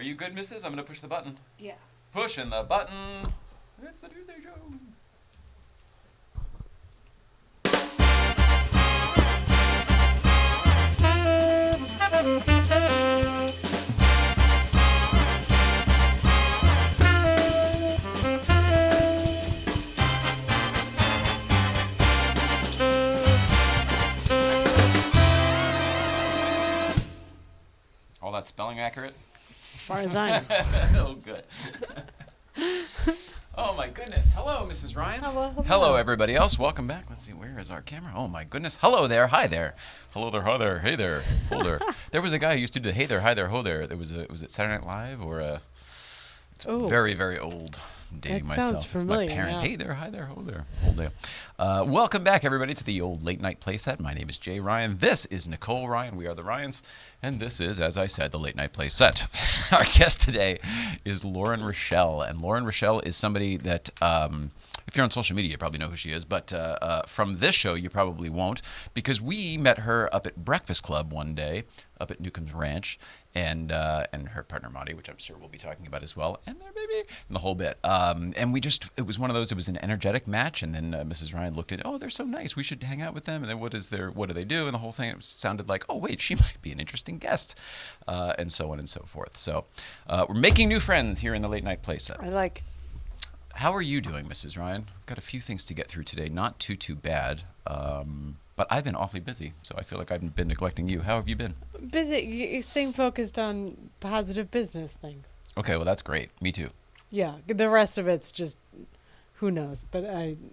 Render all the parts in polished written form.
Are you good, missus? I'm going to push the button. Yeah. Pushing the button. It's the Tuesday Show. All that spelling accurate? As far as I know. Oh, good. Oh, my goodness. Hello, Mrs. Ryan. Hello. Hello, everybody else. Welcome back. Let's see, where is our camera? Oh, my goodness. Hello there. Hi there. Hello there. Hi there. Hey there. Ho there. There was a guy who used to do hey there, hi there, ho there. Was it Saturday Night Live or a... It's very, very old. I'm dating that myself. sounds familiar. My parent. Yeah. Hey there, hi there, ho there. Whole deal. Welcome back, everybody, to the old late night playset. My name is Jay Ryan. This is Nicole Ryan. We are the Ryans. And this is, as I said, the late night playset. Our guest today is Loren Rochelle. And Loren Rochelle is somebody that, if you're on social media, you probably know who she is. But from this show, you probably won't. Because we met her up at Breakfast Club one day, up at Newcomb's Ranch. And her partner, Monty, which I'm sure we'll be talking about as well. And their baby. And the whole bit. And it was one of those, it was an energetic match. And then Mrs. Ryan looked at, oh, they're so nice. We should hang out with them. And then what do they do? And the whole thing, it sounded like, oh, wait, she might be an interesting guest. And so on and so forth. So we're making new friends here in the late night playset. I like it. How are you doing, Mrs. Ryan? Got a few things to get through today. Not too bad. But I've been awfully busy, so I feel like I've been neglecting you. How have you been? Busy. You're staying focused on positive business things. Okay, well, that's great. Me too. Yeah. The rest of it's just, who knows, but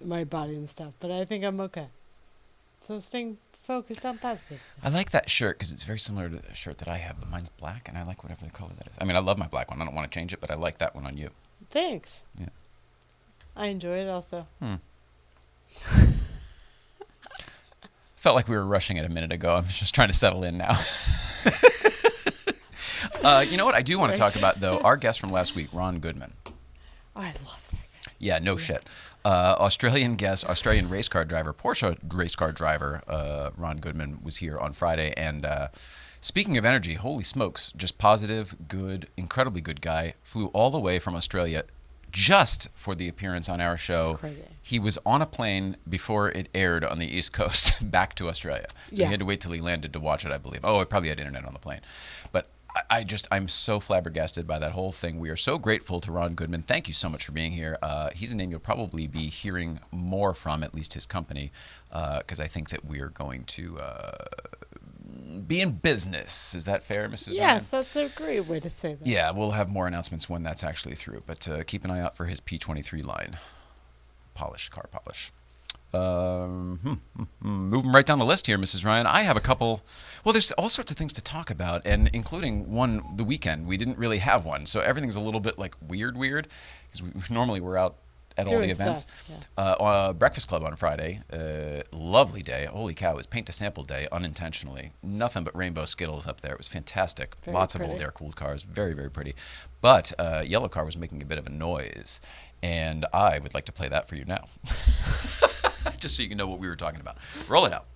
my body and stuff. But I think I'm okay. So staying focused on positive stuff. I like that shirt because it's very similar to the shirt that I have, but mine's black, and I like whatever the color that is. I mean, I love my black one. I don't want to change it, but I like that one on you. Thanks. Yeah. I enjoy it also. Felt like we were rushing it a minute ago. I'm just trying to settle in now. You know what I do want to talk about, though? Our guest from last week, Ron Goodman. Oh, I love that. Yeah, no shit. Australian guest, Australian race car driver, Porsche race car driver, Ron Goodman was here on Friday. And speaking of energy, holy smokes, just positive, good, incredibly good guy. Flew all the way from Australia just for the appearance on our show. That's crazy. He was on a plane before it aired on the East Coast back to Australia. So Yeah. he had to wait till he landed to watch it, I believe. Oh, I probably had internet on the plane. But I'm so flabbergasted by that whole thing. We are so grateful to Ron Goodman. Thank you so much for being here. He's a name you'll probably be hearing more from, at least his company, because I think that we are going to be in business. Is that fair, Mrs. Yes, Ryan? that's a great way to say that. Yeah, we'll have more announcements when that's actually through. But keep an eye out for his P23 line. Car polish. Moving right down the list here, Mrs. Ryan. I have a couple. Well, there's all sorts of things to talk about, and including one the weekend. We didn't really have one, so everything's a little bit like weird, because normally we're out at all the Doing events. stuff, Breakfast Club on Friday. Lovely day. Holy cow! It was paint to sample day unintentionally. Nothing but rainbow Skittles up there. It was fantastic. Very Lots pretty. of old air-cooled cars. Very, very pretty. But yellow car was making a bit of a noise, and I would like to play that for you now. Just so you can know what we were talking about. Roll it out.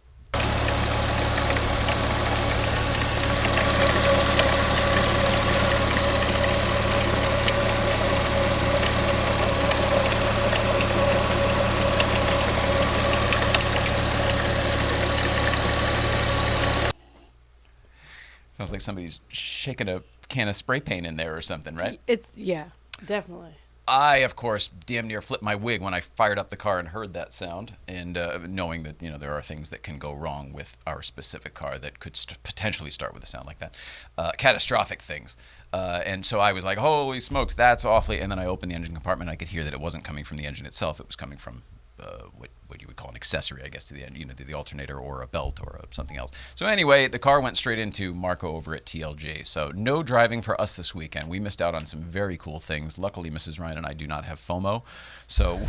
Sounds like somebody's shaking a can of spray paint in there or something, right? Yeah, definitely. I, of course, damn near flipped my wig when I fired up the car and heard that sound, and knowing that there are things that can go wrong with our specific car that could potentially start with a sound like that, catastrophic things. And so I was like, holy smokes, that's awfully. And then I opened the engine compartment, and I could hear that it wasn't coming from the engine itself. It was coming from what you would call an accessory, I guess, to the engine, the alternator or a belt or something else. So anyway, the car went straight into Marco over at TLG. So no driving for us this weekend. We missed out on some very cool things. Luckily, Mrs. Ryan and I do not have FOMO, so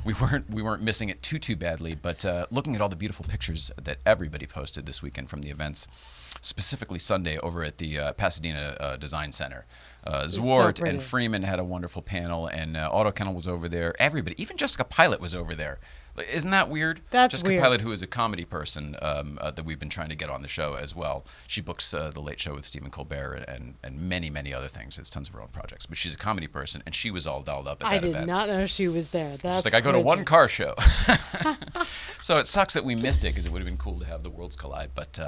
we weren't missing it too badly. But looking at all the beautiful pictures that everybody posted this weekend from the events, specifically Sunday over at the Pasadena Design Center. Zwart and Freeman had a wonderful panel, and Auto Kennel was over there. Everybody, even Jessica Pilot was over there. Isn't that weird? That's Jessica weird. Pilot, who is a comedy person that we've been trying to get on the show as well. She books The Late Show with Stephen Colbert and many, many other things. It's tons of her own projects. But she's a comedy person, and she was all dolled up at that event. I did not know she was there. That's She's like, I go to crazy. one car show. So it sucks that we missed it because it would have been cool to have the worlds collide. But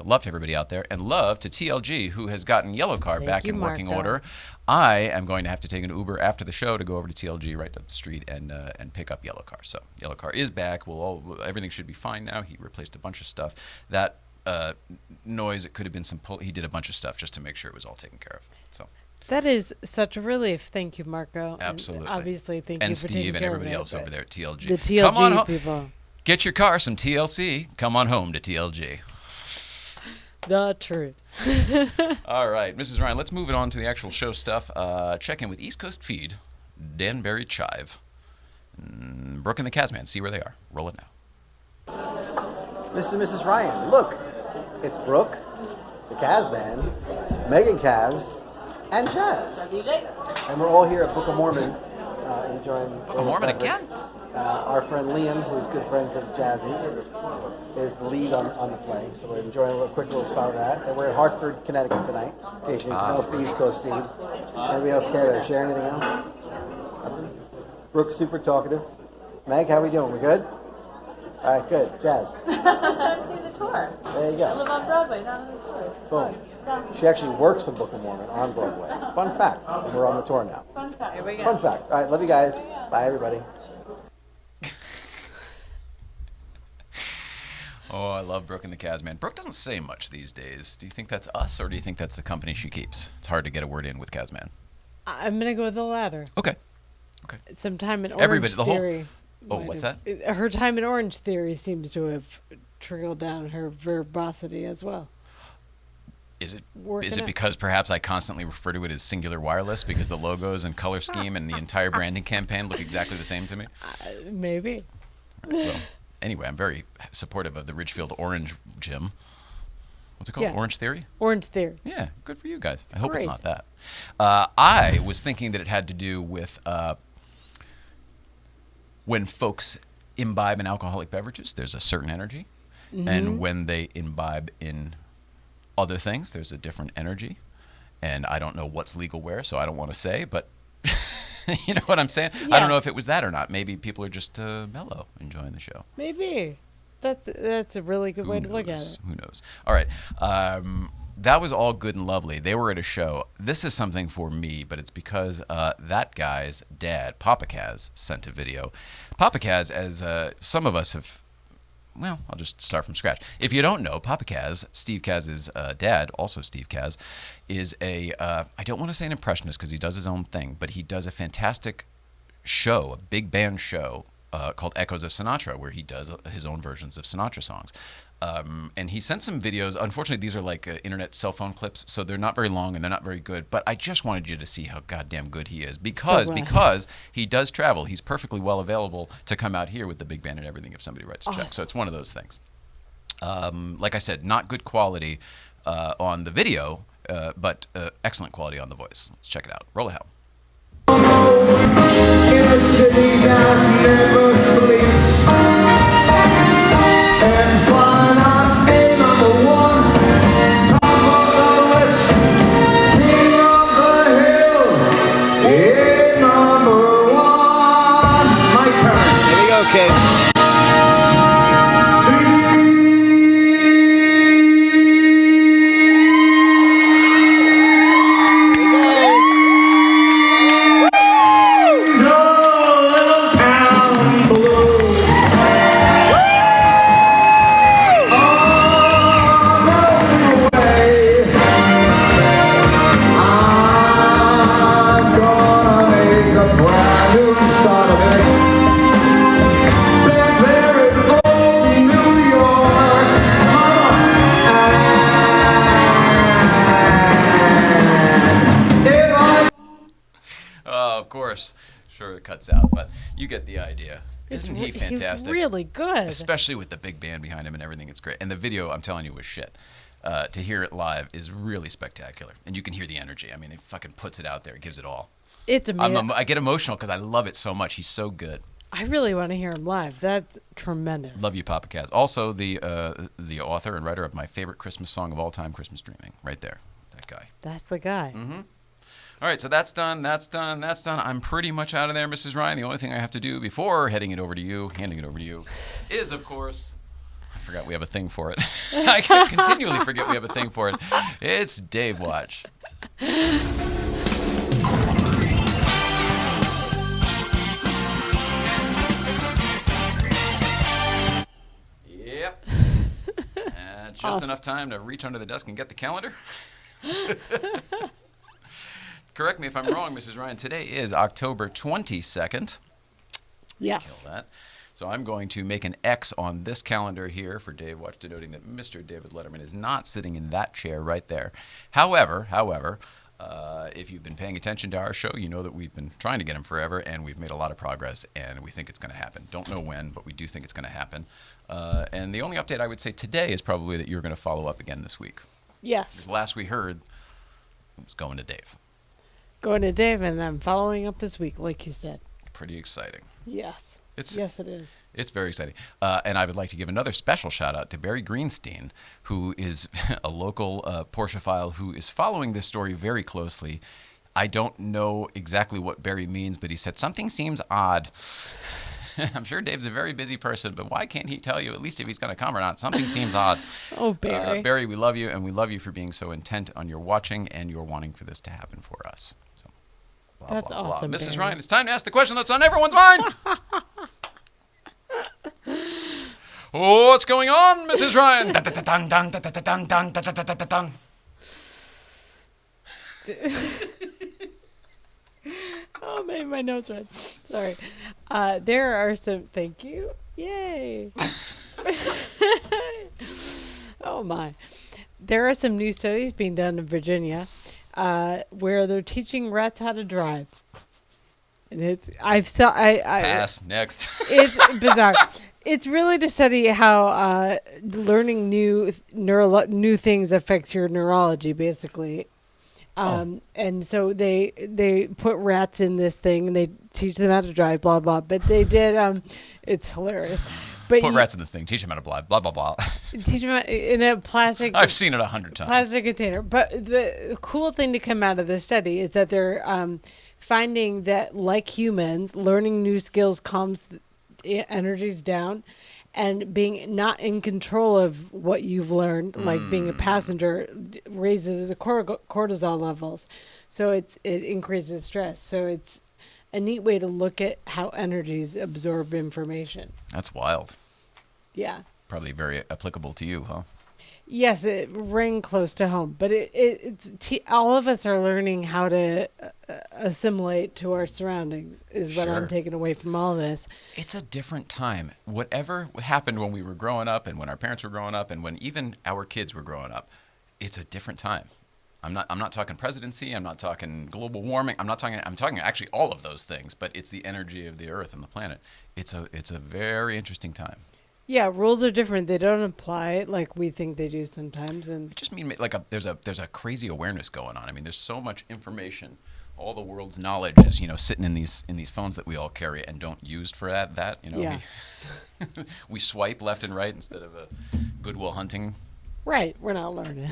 love to everybody out there, and love to TLG, who has gotten Yellow Car Thank back you, in working Marco. order. I am going to have to take an Uber after the show to go over to TLG right up the street and pick up Yellow Car. So Yellow Car is back. Everything should be fine now. He replaced a bunch of stuff. That noise, it could have been he did a bunch of stuff just to make sure it was all taken care of. So. That is such a relief. Thank you, Marco. Absolutely. And obviously, thank you And for Steve taking and care everybody of it, else over but there at TLG. The TLG Come on home. people. Get your car some TLC. Come on home to TLG. The truth. All right, Mrs. Ryan, let's move it on to the actual show stuff. Check in with East Coast Feed, Danbury Chive, Brooke and the Casman. See where they are. Roll it now. Mr. and Mrs. Ryan, look, it's Brooke, the Casman, Megan Cavs, and Jazz. And we're all here at Book of Mormon enjoying... Book of Mormon beverage. again? Our friend Liam, who's good friends of Jazzy's, is the lead on the play. So we're enjoying a quick little spot of that. And we're in Hartford, Connecticut tonight, in case you didn't know, for East Coast Feed. Anybody else care to share anything else? Brooke's super talkative. Meg, how we doing? We good? All right, good. Jazz. First time seeing the tour. There you go. I live on Broadway, not on the tour. It's Boom. fun. Fascinating. She actually works for Book of Mormon on Broadway. Fun fact. And we're on the tour now. Fun fact. Here we go. Fun fact. All right, love you guys. Bye, everybody. Oh, I love Brooke and the Casman. Brooke doesn't say much these days. Do you think that's us, or do you think that's the company she keeps? It's hard to get a word in with Casman. I'm going to go with the latter. Okay. Some time in Orange Everybody, the whole- Theory. Oh, might what's have- Her time in Orange Theory seems to have trickled down her verbosity as well. Is it Working out. because perhaps I constantly refer to it as Singular Wireless because the logos and color scheme and the entire branding campaign look exactly the same to me? Maybe. All right, well, anyway, I'm very supportive of the Ridgefield Orange Gym. What's it called? Yeah. Orange Theory? Orange Theory. Yeah, good for you guys. I hope it's Great. not that. I was thinking that it had to do with when folks imbibe in alcoholic beverages, there's a certain energy. And when they imbibe in other things, there's a different energy. And I don't know what's legal where, so I don't want to say, but you know what I'm saying? I Yeah. don't know if it was that or not. Maybe people are just mellow, enjoying the show. Maybe. That's a really good way to look at it. Who knows? All right. That was all good and lovely. They were at a show. This is something for me, but it's because that guy's dad, Papa Kaz, sent a video. Papa Kaz, as some of us have, well, I'll just start from scratch. If you don't know, Papa Kaz, Steve Kaz's dad, also Steve Kaz, is I don't want to say an impressionist because he does his own thing, but he does a fantastic show, a big band show called Echoes of Sinatra, where he does his own versions of Sinatra songs. And he sent some videos. Unfortunately, these are like internet cell phone clips, so they're not very long and they're not very good. But I just wanted you to see how goddamn good he is because he does travel. He's perfectly well available to come out here with the big band and everything if somebody writes a check. So it's one of those things. Like I said, not good quality on the video, but excellent quality on the voice. Let's check it out. Roll it out. In a city that never sleeps, and find out a number one, top of the list, king of the hill, a number one. My turn. Here we go, kid. Sure, it cuts out, but you get the idea. Isn't he fantastic? He's really good. Especially with the big band behind him and everything. It's great. And the video, I'm telling you, was shit. To hear it live is really spectacular. And you can hear the energy. I mean, he fucking puts it out there. It gives it all. It's amazing. I get emotional because I love it so much. He's so good. I really want to hear him live. That's tremendous. Love you, Papa Kaz. Also, the author and writer of my favorite Christmas song of all time, Christmas Dreaming. Right there. That guy. That's the guy. Mm-hmm. All right, so that's done. I'm pretty much out of there, Mrs. Ryan. The only thing I have to do before handing it over to you, is, of course, I forgot we have a thing for it. I continually forget we have a thing for it. It's Dave Watch. Yep. Just awesome. Enough time to reach under the desk and get the calendar. Correct me if I'm wrong, Mrs. Ryan. Today is October 22nd. Yes. Kill that. So I'm going to make an X on this calendar here for Dave Watch, denoting that Mr. David Letterman is not sitting in that chair right there. However, if you've been paying attention to our show, you know that we've been trying to get him forever, and we've made a lot of progress, and we think it's going to happen. Don't know when, but we do think it's going to happen. And the only update I would say today is probably that you're going to follow up again this week. Yes. The last we heard, it was going to Dave. Going to Dave, and I'm following up this week, like you said. Pretty exciting. Yes. Yes, it is. It's very exciting. And I would like to give another special shout out to Barry Greenstein, who is a local Porscheophile who is following this story very closely. I don't know exactly what Barry means, but he said something seems odd. I'm sure Dave's a very busy person, but why can't he tell you, at least if he's going to come or not? Something seems odd. Oh, Barry. Barry, we love you, and we love you for being so intent on your watching and your wanting for this to happen for us. So, blah, That's blah, awesome, blah. Mrs. Barry. Ryan, it's time to ask the question that's on everyone's mind. What's going on, Mrs. Ryan? Dun, dun, dun, dun, dun, dun, dun, dun, dun, dun, dun, dun. Oh, made my nose red. Sorry. There are some. Thank you. Yay. Oh my. There are some new studies being done in Virginia, where they're teaching rats how to drive. And Pass. Next. It's bizarre. It's really to study how learning new things affects your neurology, basically. And so they put rats in this thing and they teach them how to drive, blah blah. But they did. It's hilarious. But Put rats in this thing. Teach them how to blah blah blah blah. teach them in a plastic. I've seen it 100 times. Plastic container. But the cool thing to come out of this study is that they're finding that, like humans, learning new skills calms energies down, and being not in control of what you've learned, like being a passenger, raises the cortisol levels. So it increases stress. So it's a neat way to look at how energies absorb information. That's wild. Yeah. Probably very applicable to you, huh? Yes, it rang close to home, but all of us are learning how to assimilate to our surroundings is what I'm Sure. taking away from all this. It's a different time. Whatever happened when we were growing up and when our parents were growing up and when even our kids were growing up, it's a different time. I'm not talking presidency, I'm not talking global warming, I'm talking actually all of those things, but it's the energy of the earth and the planet. It's a very interesting time. Yeah, rules are different. They don't apply like we think they do sometimes. And I just mean like there's a crazy awareness going on. I mean, there's so much information. All the world's knowledge is, sitting in these phones that we all carry and don't use for that. Yeah. We swipe left and right instead of a Goodwill Hunting. right, we're not learning.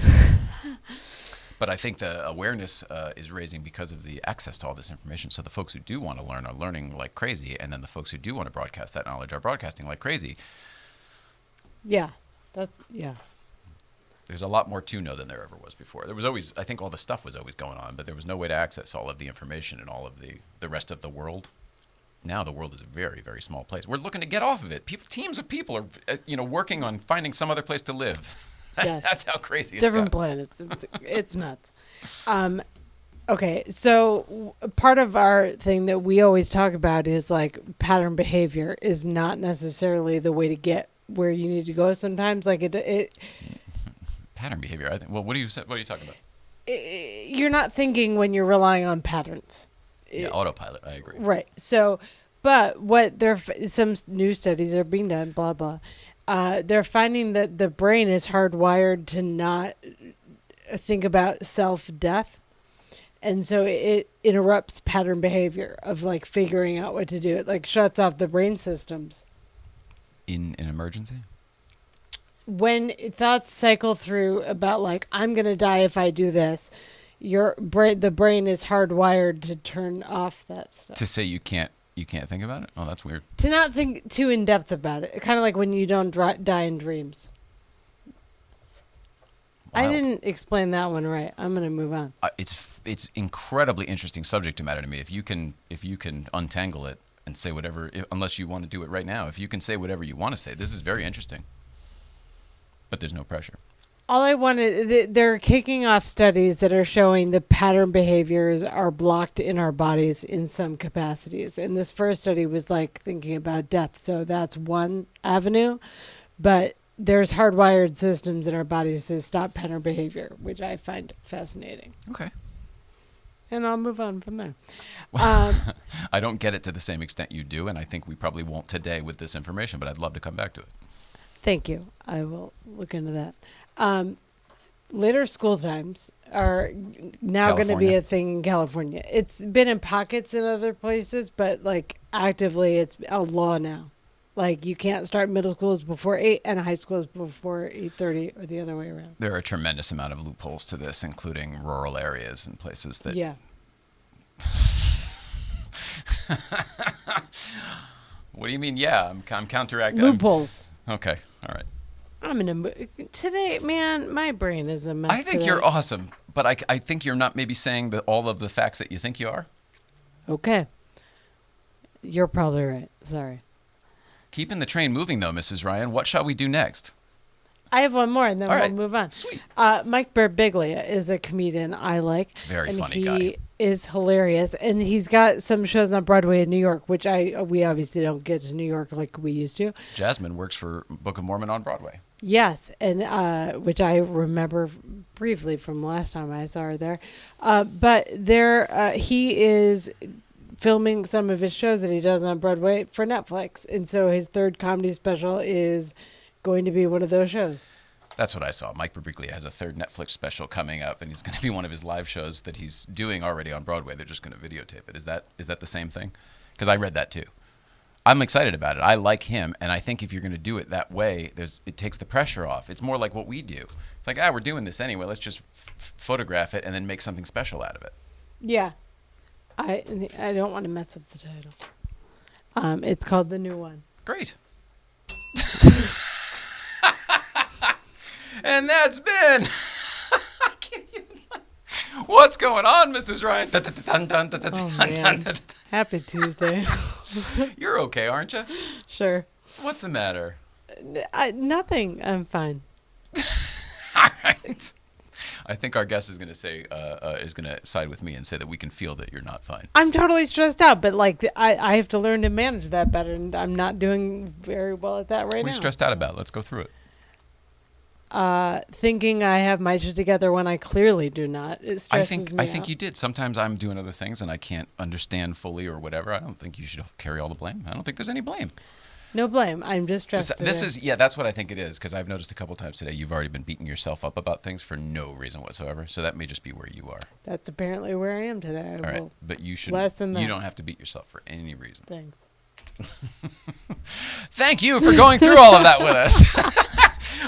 But I think the awareness is raising because of the access to all this information. So the folks who do want to learn are learning like crazy, and then the folks who do want to broadcast that knowledge are broadcasting like crazy. Yeah, There's a lot more to know than there ever was before. There was always, I think all the stuff was always going on, but there was no way to access all of the information and all of the rest of the world. Now the world is a very, very small place. We're looking to get off of it. Teams of people are, working on finding some other place to live. Yes. That's how crazy it's different gotten. planets. It's nuts. Okay, so part of our thing that we always talk about is like pattern behavior is not necessarily the way to get where you need to go. Sometimes, like it Pattern behavior. I think. Well, what are you talking about? you're not thinking when you're relying on patterns. Yeah, autopilot. I agree. Right. So, but what some new studies are being done, blah, blah. They're finding that the brain is hardwired to not think about self-death. And so it interrupts pattern behavior of like figuring out what to do. It like shuts off the brain systems. In an emergency? When thoughts cycle through about like, I'm going to die if I do this, the brain is hardwired to turn off that stuff. To say you can't think about it? Oh, that's weird. To not think too in depth about it. Kind of like when you don't die in dreams. I Wild. didn't explain that one right. I'm going to move on. It's incredibly interesting subject matter to me. If you can untangle it and say whatever, unless you want to do it right now, if you can say whatever you want to say, this is very interesting. But there's no pressure. All I wanted, they're kicking off studies that are showing the pattern behaviors are blocked in our bodies in some capacities. And this first study was like thinking about death. So that's one avenue. But there's hardwired systems in our bodies to stop pattern behavior, which I find fascinating. Okay. And I'll move on from there. I don't get it to the same extent you do, and I think we probably won't today with this information, but I'd love to come back to it. Thank you. I will look into that. Later school times are now going to be California. a thing in California. It's been in pockets in other places, but like actively it's a law now. Like you can't start middle schools before 8 and high schools before 8:30 or the other way around. There are a tremendous amount of loopholes to this, including rural areas and places that... Yeah. What do you mean, yeah? I'm counteracting. Loopholes. Okay, all right. I'm in a today, man, my brain is a mess. I think you're awesome, but I think you're not maybe saying all of the facts that you think you are. Okay. You're probably right. Sorry. Keeping the train moving, though, Mrs. Ryan. What shall we do next? I have one more, and then All we'll right. move on. Sweet. Mike Birbiglia is a comedian I like. Very and funny he guy. is hilarious, and he's got some shows on Broadway in New York, which we obviously don't get to New York like we used to. Jasmine works for Book of Mormon on Broadway. Yes, and which I remember briefly from last time I saw her there. But he is filming some of his shows that he does on Broadway for Netflix, and so his third comedy special is going to be one of those shows. That's what I saw. Mike Birbiglia has a third Netflix special coming up, and he's going to be one of his live shows that he's doing already on Broadway. They're just going to videotape it. Is that the same thing? Because I read that too. I'm excited about it. I like him, and I think if you're going to do it that way, it takes the pressure off. It's more like what we do. It's like, we're doing this anyway. Let's just photograph it and then make something special out of it. Yeah. I don't want to mess up the title. It's called The New One. Great. And that's been... I can't even... What's going on, Mrs. Ryan? Oh, man. Happy Tuesday. You're okay, aren't you? Sure. What's the matter? Nothing. I'm fine. All right. I think our guest is going to say, is going to side with me and say that we can feel that you're not fine. I'm totally stressed out, but like I have to learn to manage that better, and I'm not doing very well at that right now. What are you stressed out about? Let's go through it. Thinking I have my shit together when I clearly do not. It stresses me I think out. you did. Sometimes I'm doing other things and I can't understand fully or whatever. I don't think you should carry all the blame. I don't think there's any blame. No blame. I'm just stressed. That's what I think it is, because I've noticed a couple times today you've already been beating yourself up about things for no reason whatsoever. So that may just be where you are. That's apparently where I am today. All right, but you should. less than that. You don't have to beat yourself for any reason. Thanks. Thank you for going through all of that with us.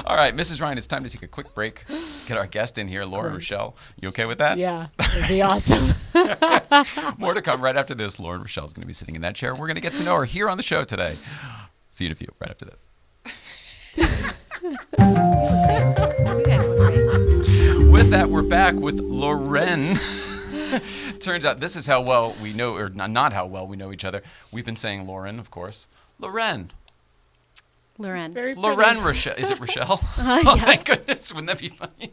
All right, Mrs. Ryan, it's time to take a quick break. Get our guest in here, Loren Rochelle. You okay with that? Yeah, it'd be awesome. More to come right after this. Loren Rochelle's going to be sitting in that chair. We're going to get to know her here on the show today. See you in a few, right after this. With that, we're back with Loren. Turns out this is how well we know, or not how well we know each other. We've been saying Loren, of course. Loren. Loren. Very Loren pretty. Rochelle. Is it Rochelle? Yeah. Oh, thank goodness. Wouldn't that be funny?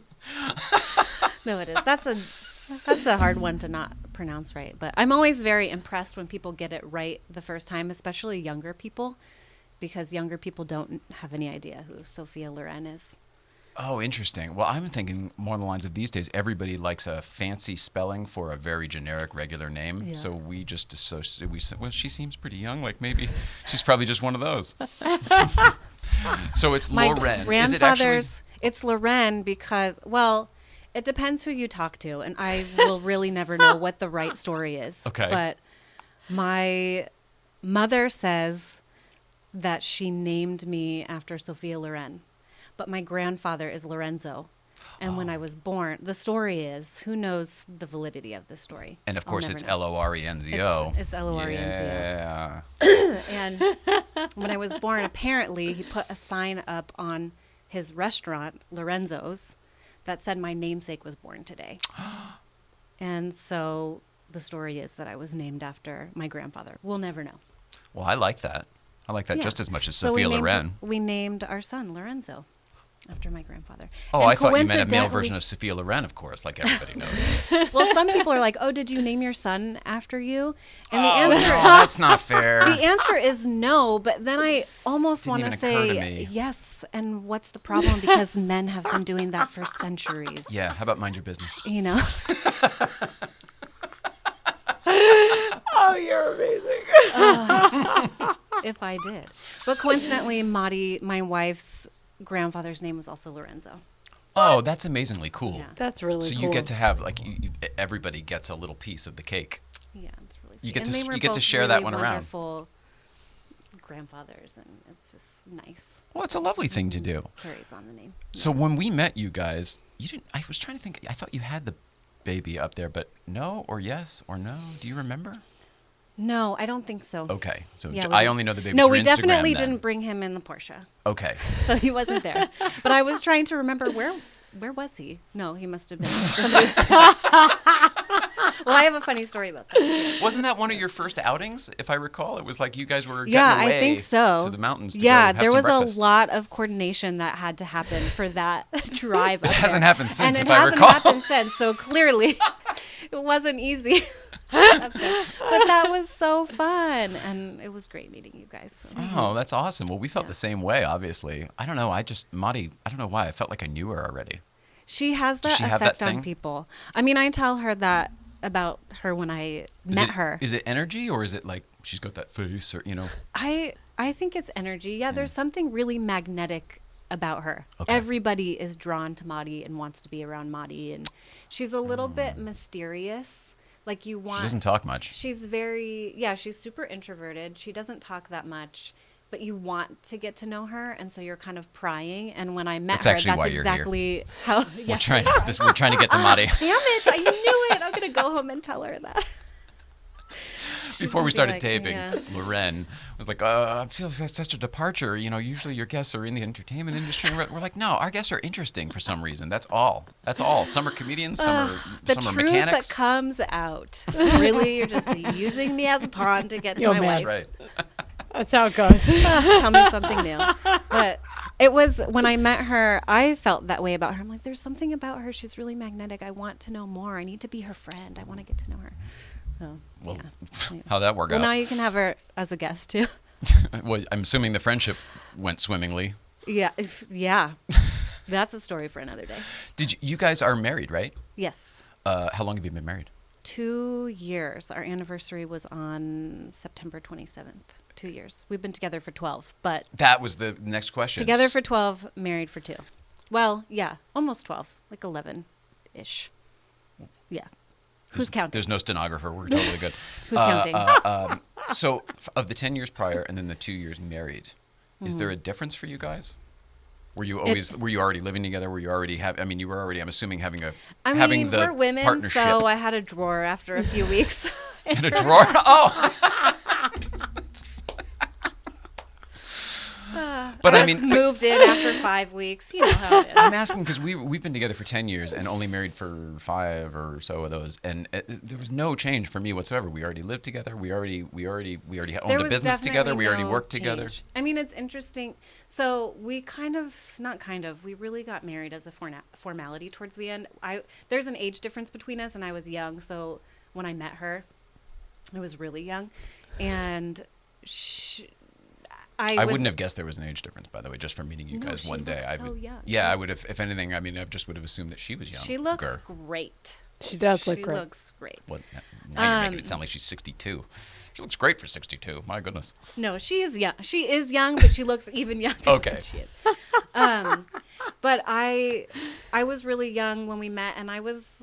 No, it is. That's a hard one to not pronounce right. But I'm always very impressed when people get it right the first time, especially younger people, because younger people don't have any idea who Sophia Loren is. Oh, interesting. Well, I'm thinking more on the lines of these days, everybody likes a fancy spelling for a very generic, regular name. Yeah. So we just associate, we say, well, she seems pretty young. Like maybe she's probably just one of those. So it's My Loren. grandfather's, it's Loren because, well, It depends who you talk to, and I will really never know what the right story is. Okay. But my mother says that she named me after Sophia Loren, but my grandfather is Lorenzo. And when I was born, the story is, who knows the validity of this story? And of I'll course, never it's know. Lorenzo. It's Lorenzo. Yeah. And when I was born, apparently he put a sign up on his restaurant, Lorenzo's, that said my namesake was born today. And so the story is that I was named after my grandfather. We'll never know. Well, I like that. I like that Yeah. just as much as So Sophia Loren. we named our son Lorenzo after my grandfather. Oh, And I thought you meant a male coincidentally- version of Sophia Loren, of course, like everybody knows. Well, some people are like, "Oh, did you name your son after you?" And the Oh, answer no, that's not fair. the answer is no, but then I almost Didn't want to even occur to say me. yes. And what's the problem? Because men have been doing that for centuries. Yeah, how about mind your business? You know? Oh, you're amazing. If I did. But coincidentally, Madi, my wife's grandfather's name was also Lorenzo. Oh, that's amazingly cool. Yeah. That's really So cool. you get to have, like, everybody gets a little piece of the cake. Yeah, it's really sweet. You get And to they were you get to both share that really one around. wonderful grandfathers, and it's just nice. Well, it's a lovely thing to do. Carries on the name. So when we met you guys, you didn't. I was trying to think. I thought you had the baby up there, but no, or yes, or no. Do you remember? No, I don't think so. Okay, so Yeah, we I didn't- only know the baby. No, through we Instagram definitely then. didn't bring him in the Porsche, Okay. so he wasn't there. But I was trying to remember where was he? No, he must have been somebody's. Well, I have a funny story about that. Wasn't that one of your first outings, if I recall? It was like you guys were Yeah, getting away I think so. to the mountains to Yeah, go have there some was breakfast. a lot of coordination that had to happen for that drive. It up hasn't there. happened since, and if it I hasn't recall. happened since. So clearly, it wasn't easy. Up there. But that was so fun, and it was great meeting you guys. So. Oh, that's awesome. Well, we felt the same way, obviously. I don't know. Madi, I don't know why. I felt like I knew her already. She has Does that she have that effect on thing? people. I mean, I tell her that about her when I met her. Is it energy, or is it like she's got that face, or I think it's energy. Yeah, there's something really magnetic about her. Okay. Everybody is drawn to Madi and wants to be around Madi, and she's a little bit mysterious. Like you want. She doesn't talk much. She's she's super introverted. She doesn't talk that much, but you want to get to know her, and so you're kind of prying. And when I met That's her, actually that's why you're here. exactly how. Yeah. We're trying to get to Madi. Damn it! I knew it. I'm gonna go home and tell her that. Before gonna we be started like, taping, yeah. Loren was like, I feel like that's such a departure. Usually your guests are in the entertainment industry. We're like, no, our guests are interesting for some reason. That's all. Some are comedians, some The are truth mechanics. that comes out. Really, you're just using me as a pawn to get to Yo, my man. wife. That's right. That's how it goes. Tell me something new. But it was when I met her, I felt that way about her. I'm like, there's something about her. She's really magnetic. I want to know more. I need to be her friend. I want to get to know her. So, Well, yeah. how'd that work Well, out? now you can have her as a guest too. Well, I'm assuming the friendship went swimmingly. Yeah, yeah. That's a story for another day. You guys are married, right? Yes. How long have you been married? 2 years. Our anniversary was on September 27th. 2 years. We've been together for 12, but That was the next question. together for 12, married for 2. Well, yeah, almost 12, like 11-ish. Yeah. Who's counting? There's no stenographer. We're totally good. Who's counting? So, of the 10 years prior and then the 2 years married, is there a difference for you guys? Were you already living together? Were you already you were already, I'm assuming, having the we're women, partnership. so I had a drawer after a few weeks. In a drawer? Oh! But I Just mean, moved in after 5 weeks. You know how it is. I'm asking because we've been together for 10 years and only married for 5 or so of those, and there was no change for me whatsoever. We already lived together. We already owned a business together. We already worked together. change. I mean, it's interesting. So we we really got married as a formality towards the end. There's an age difference between us, and I was young. So when I met her, I was really young, and I wouldn't have guessed there was an age difference, by the way, just from meeting you No, guys she one day. looks so young. Yeah, I would have. If anything, I just would have assumed that she was young. She looks great. She does look She great. looks great. What? Now you're making it sound like she's 62. She looks great for 62. My goodness. No, she is young. She is young, but she looks even younger Okay. than she is. But I was really young when we met, and I was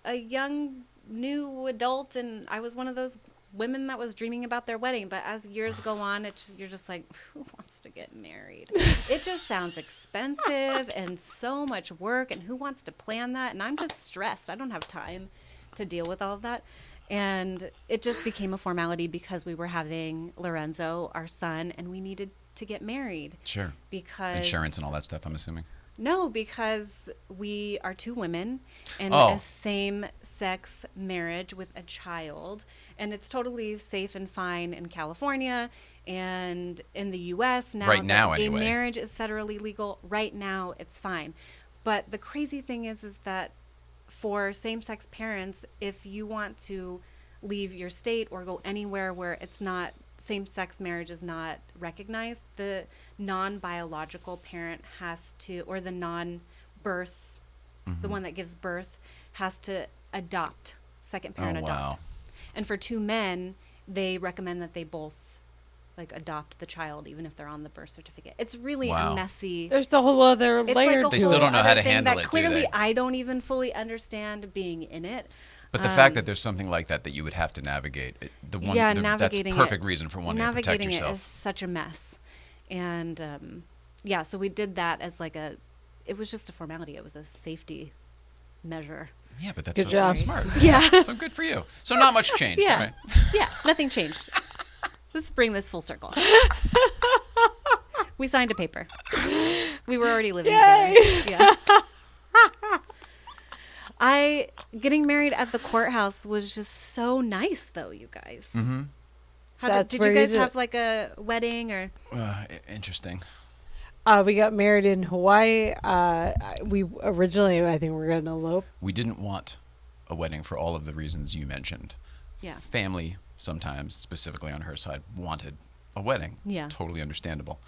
a young new adult, and I was one of those women that was dreaming about their wedding. But as years go on, you're just like, who wants to get married? It just sounds expensive and so much work, and who wants to plan that? And I'm just stressed. I don't have time to deal with all of that. And it just became a formality because we were having Lorenzo, our son, and we needed to get married. Sure. Because Insurance and all that stuff, I'm assuming. No, because we are two women in Oh. a same-sex marriage with a child, and it's totally safe and fine in California and in the U.S. now. Right now, that gay anyway. marriage is federally legal. Right now, it's fine. But the crazy thing is that for same-sex parents, if you want to leave your state or go anywhere where it's not same-sex marriage is not recognized, the non-biological parent has to, or the non-birth, the one that gives birth, has to adopt, second parent adopt. Wow. And for two men, they recommend that they both adopt the child, even if they're on the birth certificate. It's really Wow. a messy. There's a whole other It's layer like a to They still it. don't know how other to thing handle that it, do clearly they? I don't even fully understand being in it. But the fact that there's something like that you would have to navigate, navigating that's perfect reason for wanting to protect navigating yourself. it is such a mess. And so we did that as it was just a formality. It was a safety measure. Yeah, but that's Good so job. smart. Yeah. So good for you. So not much changed, Yeah. right? Yeah, nothing changed. Let's bring this full circle. We signed a paper. We were already living Yay. together. Yeah. Getting married at the courthouse was just so nice, though, you guys. Mm-hmm. That's Did where you you guys did- have a wedding or? Interesting. We got married in Hawaii. We originally, I think, we were going to elope. We didn't want a wedding for all of the reasons you mentioned. Yeah. Family, sometimes, specifically on her side, wanted a wedding. Yeah. Totally understandable.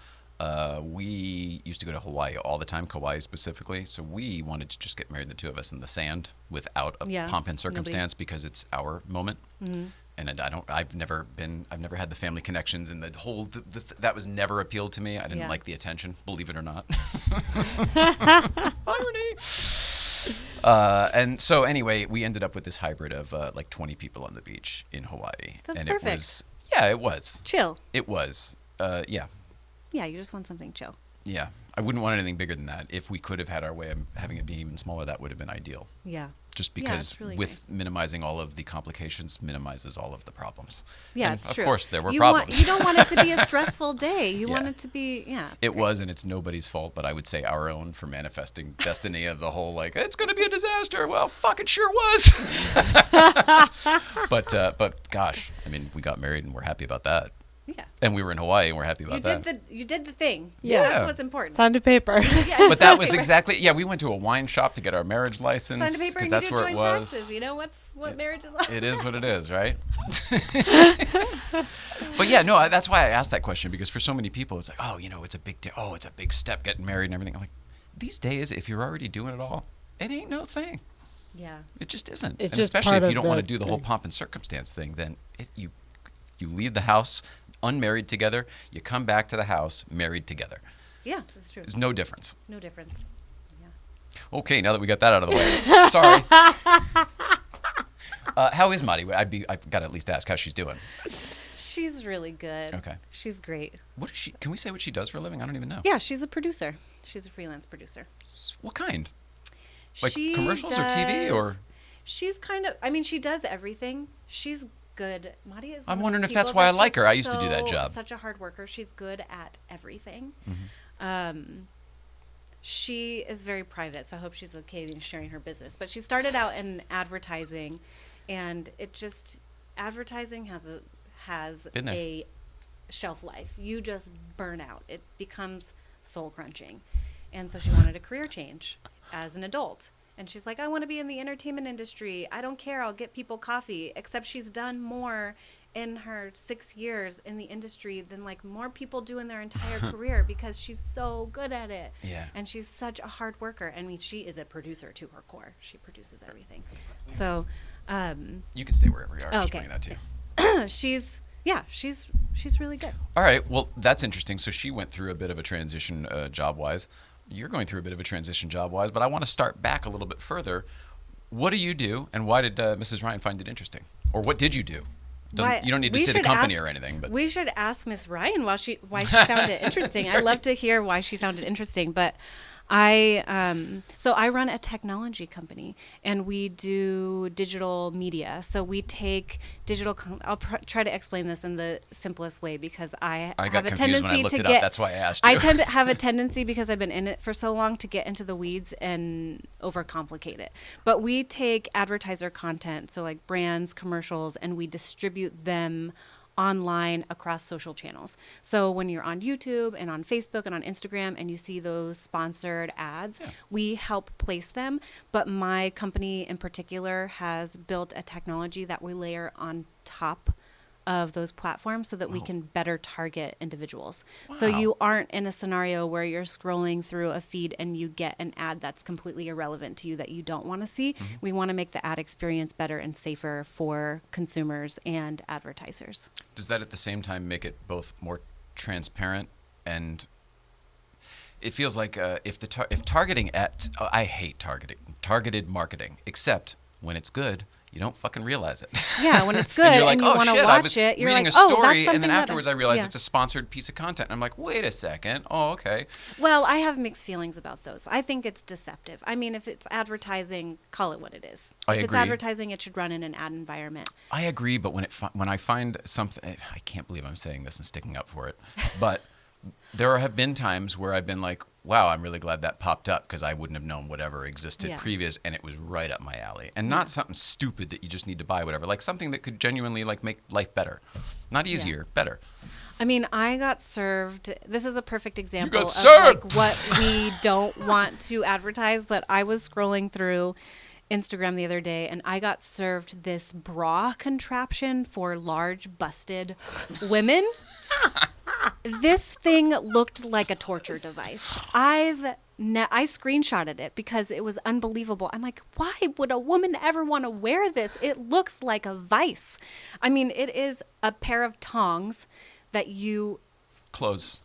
We used to go to Hawaii all the time, Kauai specifically. So we wanted to just get married, the two of us, in the sand without a Yeah, pomp and nobody- circumstance because it's our moment. Mm-hmm. And I've never had the family connections and the whole, that was never appealed to me. I didn't Yeah. like the attention, believe it or not. Irony. And so anyway, we ended up with this hybrid of 20 people on the beach in Hawaii. That's and perfect. It was, yeah, it was. Chill. It was. Yeah. Yeah, you just want something chill. Yeah. I wouldn't want anything bigger than that. If we could have had our way of having it be even smaller, that would have been ideal. Yeah. Just Yeah, because it's really with minimizing all of the complications minimizes all of the problems. Yeah, And it's of true. course, there were you problems. You don't want it to be a stressful day. You want Yeah. it to be, yeah. It was, and it's nobody's fault, but I would say our own for manifesting destiny of the whole, it's going to be a disaster. Well, fuck, it sure was. But gosh, I mean, we got married and we're happy about that. Yeah. And we were in Hawaii and we're happy about that. You did the thing. Yeah. That's what's important. Signed a paper. Yeah, But that was exactly, we went to a wine shop to get our marriage license. Signed a paper and you that's did where joint it was. taxes. You know what marriage is like. It is what it is, right? But yeah, no, that's why I asked that question, because for so many people, it's like, it's a big it's a big step getting married and everything. I'm like, these days, if you're already doing it all, it ain't no thing. Yeah. It just isn't. It's And just especially part if of you don't want to the do the whole thing. pomp and circumstance thing, then you leave the house unmarried together, you come back to the house married together. Yeah, that's true. There's no difference. No difference. Yeah. Okay, now that we got that out of the way. Sorry. How is Madi? I've got to at least ask how she's doing. She's really good. Okay. She's great. What is she? Can we say what she does for a living? I don't even know. Yeah, she's a producer. She's a freelance producer. What kind? Like She commercials or TV does- or? She's she does everything. She's good. Madi is. I'm one of wondering those if that's people why I that's like her. just I used to do that job. Such a hard worker. She's good at everything. Mm-hmm. She is very private, so I hope she's okay in sharing her business. But she started out in advertising, and advertising has Been there. a shelf life. You just burn out. It becomes soul crunching. And so she wanted a career change as an adult. And she's like, I want to be in the entertainment industry. I don't care. I'll get people coffee. Except she's done more in her 6 years in the industry than more people do in their entire career, because she's so good at it. Yeah. And she's such a hard worker. I mean, she is a producer to her core. She produces everything. So, You can stay wherever you are. Just okay. bring that to you. she's Yeah, she's really good. All right. Well, that's interesting. So she went through a bit of a transition job-wise. You're going through a bit of a transition job-wise, but I want to start back a little bit further. What do you do, and why did Mrs. Ryan find it interesting? Or what did you do? You don't need to say the company or anything. But we should ask Miss Ryan why she found it interesting. I'd love to hear why she found it interesting. But I run a technology company, and we do digital media. So we take digital. I'll try to explain this in the simplest way because I have a tendency when I looked to it get. Up. That's why I asked you. I tend to have a tendency because I've been in it for so long to get into the weeds and overcomplicate it. But we take advertiser content, so like brands, commercials, and we distribute them online across social channels. So when you're on YouTube and on Facebook and on Instagram and you see those sponsored ads, we help place them. But my company in particular has built a technology that we layer on top of those platforms so that we can better target individuals. So you aren't in a scenario where you're scrolling through a feed and you get an ad that's completely irrelevant to you that you don't want to see. We want to make the ad experience better and safer for consumers and advertisers. Does that at the same time make it both more transparent and it feels like if targeting I hate targeted marketing, except when it's good. You don't fucking realize it. Yeah, when it's good and, you're like, and you want to watch it, you're reading like, a oh, story, that's something and then afterwards I realize yeah. it's a sponsored piece of content. And I'm like, wait a second. Oh, okay. Well, I have mixed feelings about those. I think it's deceptive. I mean, if it's advertising, call it what it is. I If agree. it's advertising, it should run in an ad environment. I agree, but when I find something, I can't believe I'm saying this and sticking up for it, but there have been times where I've been like, wow, I'm really glad that popped up because I wouldn't have known whatever existed previous, and it was right up my alley. And not something stupid that you just need to buy, whatever. Like something that could genuinely like make life better, not easier, better. I mean, I got served. This is a perfect example of served! like what we don't want to advertise. But I was scrolling through Instagram the other day, and I got served this bra contraption for large busted women. This thing looked like a torture device. I screenshotted it because it was unbelievable. I'm like, why would a woman ever want to wear this? It looks like a vice. I mean, it is a pair of tongs that you Close.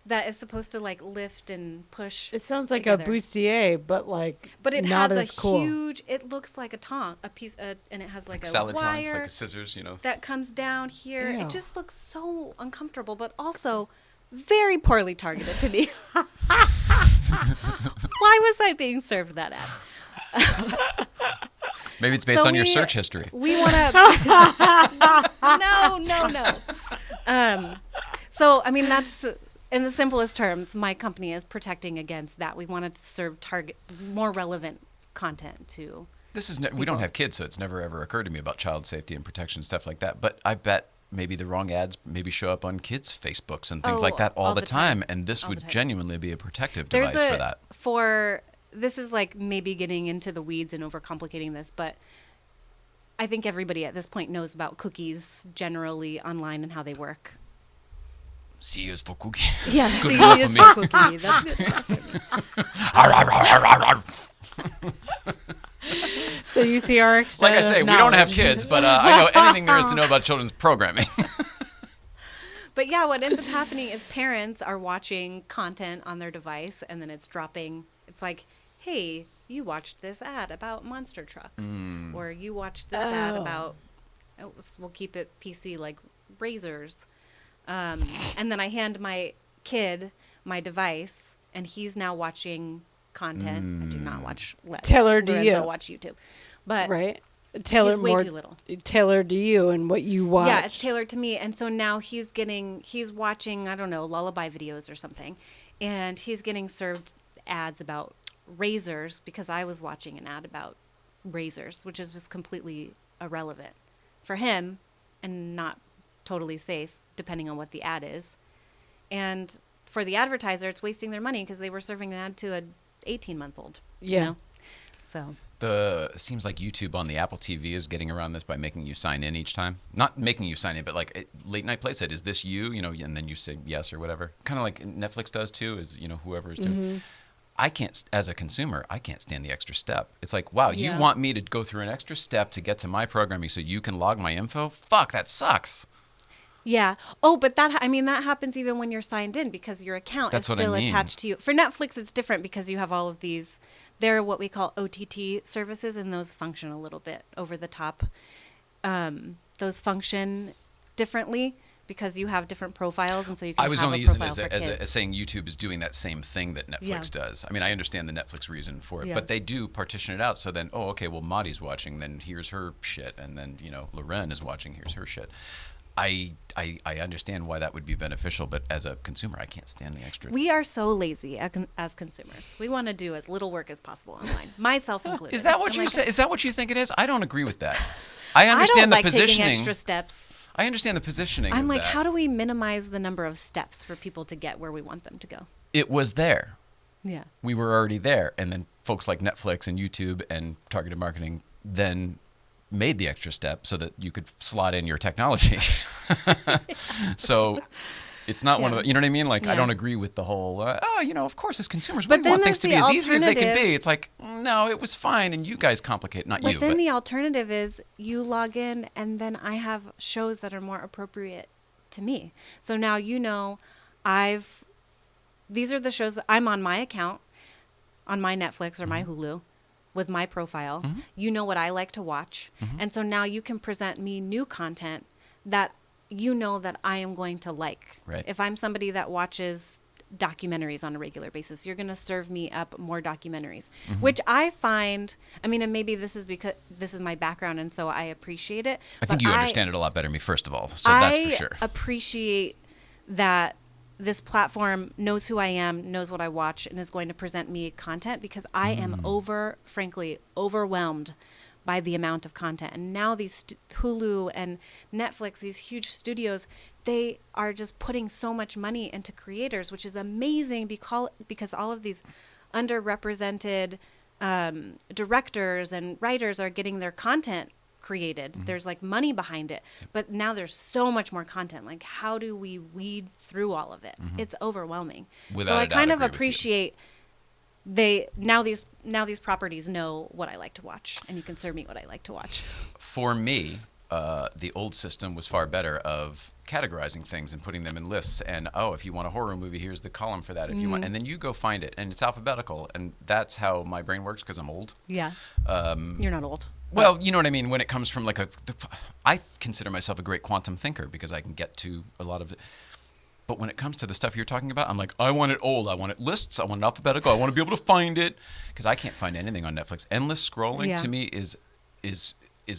that is supposed to like lift and push. It sounds like together. a bustier, but But it not has as a cool. huge. It looks like a tong, a piece, and it has like a Salad wire tongs, like scissors, you know. that comes down here. Ew. It just looks so uncomfortable, but also very poorly targeted to me. Why was I being served that ad? Maybe it's based So on your we- search history. We want to. No. So I mean, that's in the simplest terms. My company is protecting against that. We want to serve more relevant content to. We don't have kids, so it's never ever occurred to me about child safety and protection, stuff like that. But I bet maybe the wrong ads maybe show up on kids' Facebooks and things like that all the time. And this would genuinely be a protective device for that. This is like maybe getting into the weeds and overcomplicating this, but I think everybody at this point knows about cookies generally online and how they work. C is for cookie. Yeah, Good C enough is for for cookie. That's good. So you see our Like I extent say, of we don't have knowledge. kids, but I know anything there is to know about children's programming. But yeah, what ends up happening is parents are watching content on their device, and then it's dropping. It's like, hey, you watched this ad about monster trucks, or you watched this ad about. We'll keep it PC, like razors. And then I hand my kid my device, and he's now watching content. I do not watch. Tailored to Lorenzo you. watch YouTube, but Right. Tailored he's way more too little. tailored to you and what you watch. Yeah, it's tailored to me. And so now he's watching, I don't know, lullaby videos or something. And he's getting served ads about razors because I was watching an ad about razors, which is just completely irrelevant for him and not totally safe, depending on what the ad is. And for the advertiser, it's wasting their money because they were serving an ad to a 18-month-old. Yeah. You know? So... It seems like YouTube on the Apple TV is getting around this by making you sign in each time. Not making you sign in, but like late night playset. Is this you? You know, and then you say yes or whatever. Kind of like Netflix does too. Is whoever is doing. I can't, as a consumer, I can't stand the extra step. It's like, wow, Yeah. you want me to go through an extra step to get to my programming so you can log my info? Fuck, that sucks. Yeah. Oh, but that happens even when you're signed in because your account That's is what I still mean. attached to you. For Netflix, it's different because you have all of these. They're what we call OTT services, and those function a little bit over the top. Those function differently because you have different profiles, and so you can. I was have only a using it profile for as kids. saying YouTube is doing that same thing that Netflix Yeah. does. I mean, I understand the Netflix reason for it, Yeah. but they do partition it out. So then, oh, okay, well, Maudie's watching, then here's her shit, and then Loren is watching, here's her shit. I understand why that would be beneficial, but as a consumer, I can't stand the extra. We are so lazy as consumers. We want to do as little work as possible online, myself included. Is that what I'm you like, say? Is that what you think it is? I don't agree with that. I I don't understand like the taking positioning. extra steps. I understand the positioning. I'm of like, that. how do we minimize the number of steps for people to get where we want them to go? It was there. Yeah. We were already there, and then folks like Netflix and YouTube and targeted marketing then made the extra step so that you could slot in your technology. So it's not one of the, you know what I mean? Like, I Yeah. don't agree with the whole, of course, as consumers, But we then want things to be there's as the easy as they can alternative. be. It's like, no, it was fine, and you guys complicate, not But you. then But the alternative is you log in and then I have shows that are more appropriate to me. So now these are the shows that I'm on my account, on my Netflix or my Hulu with my profile. Mm-hmm. You know what I like to watch. And so now you can present me new content that you know that I am going to like. Right. If I'm somebody that watches documentaries on a regular basis, you're going to serve me up more documentaries, which I find, and maybe this is because this is my background and so I appreciate it. I think but you understand it a lot better than me, first of all. So that's for sure. I appreciate that this platform knows who I am, knows what I watch, and is going to present me content because I am frankly overwhelmed by the amount of content. And now these Hulu and Netflix, these huge studios, they are just putting so much money into creators, which is amazing because all of these underrepresented directors and writers are getting their content created. There's like money behind it, but now there's so much more content. Like, how do we weed through all of it? It's overwhelming. Without So a I doubt, kind of agree with you. appreciate now these properties know what I like to watch, and you can serve me what I like to watch. For me, the old system was far better of categorizing things and putting them in lists. And if you want a horror movie, here's the column for that. If you want, and then you go find it, and it's alphabetical. And that's how my brain works because I'm old. Yeah. You're not old. Well, you know what I mean. When it comes from I consider myself a great quantum thinker because I can get to a lot of it. But when it comes to the stuff you're talking about, I'm like, I want it old. I want it lists. I want it alphabetical. I want to be able to find it because I can't find anything on Netflix. Endless scrolling Yeah. to me is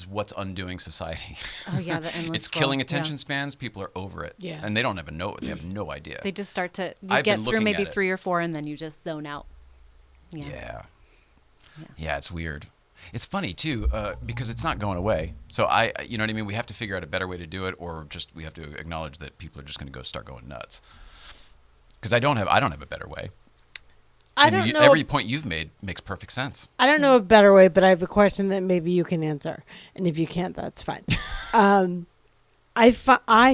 what's undoing society. Oh yeah, the endless It's scroll. killing Yeah. attention spans. People are over it. Yeah. And they don't even know. They have no idea. They just start to I've get been through looking maybe at it. 3 or 4, and then you just zone out. Yeah, it's weird. It's funny too because it's not going away. So you know what I mean. We have to figure out a better way to do it, or just we have to acknowledge that people are just going to start going nuts. Because I don't have a better way. I And don't know. Every point you've made makes perfect sense. I don't know a better way, but I have a question that maybe you can answer. And if you can't, that's fine. I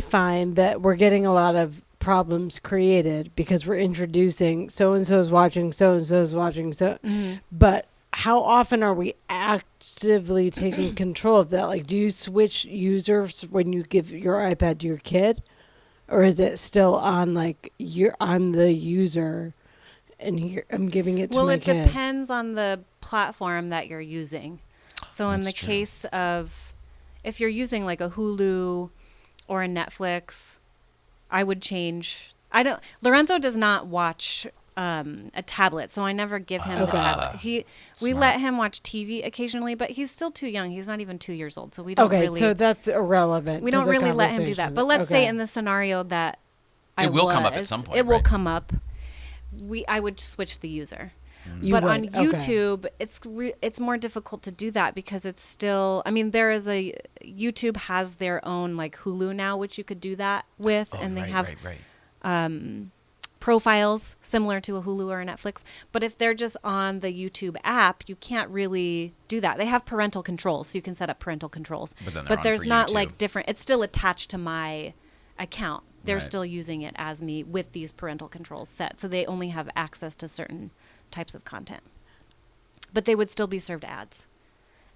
find that we're getting a lot of problems created because we're introducing so-and-so's watching, so-and-so's watching, but how often are we actively taking control of that? Like, do you switch users when you give your iPad to your kid? Or is it still on, like, I'm the user and I'm giving it to Well, my it kid? depends on the platform that you're using. So in That's the true. case of if you're using like a Hulu or a Netflix, I would change. Lorenzo does not watch a tablet, so I never give him the tablet. We Smart. let him watch TV occasionally, but he's still too young. He's not even 2 years old, so we don't Okay, really so that's irrelevant. we to don't the really let him do that. conversation. But let's say Okay. in the scenario that It will come up at some point, it will right? come up. I would switch the user. You But would, on okay. YouTube, it's more difficult to do that because it's still. There is YouTube has their own like Hulu now, which you could do that with, and they have profiles similar to a Hulu or a Netflix. But if they're just on the YouTube app, you can't really do that. They have parental controls, so you can set up parental controls. But then they're on there's for you, not too. like different. It's still attached to my account. They're Right. still using it as me with these parental controls set, so they only have access to certain types of content. But they would still be served ads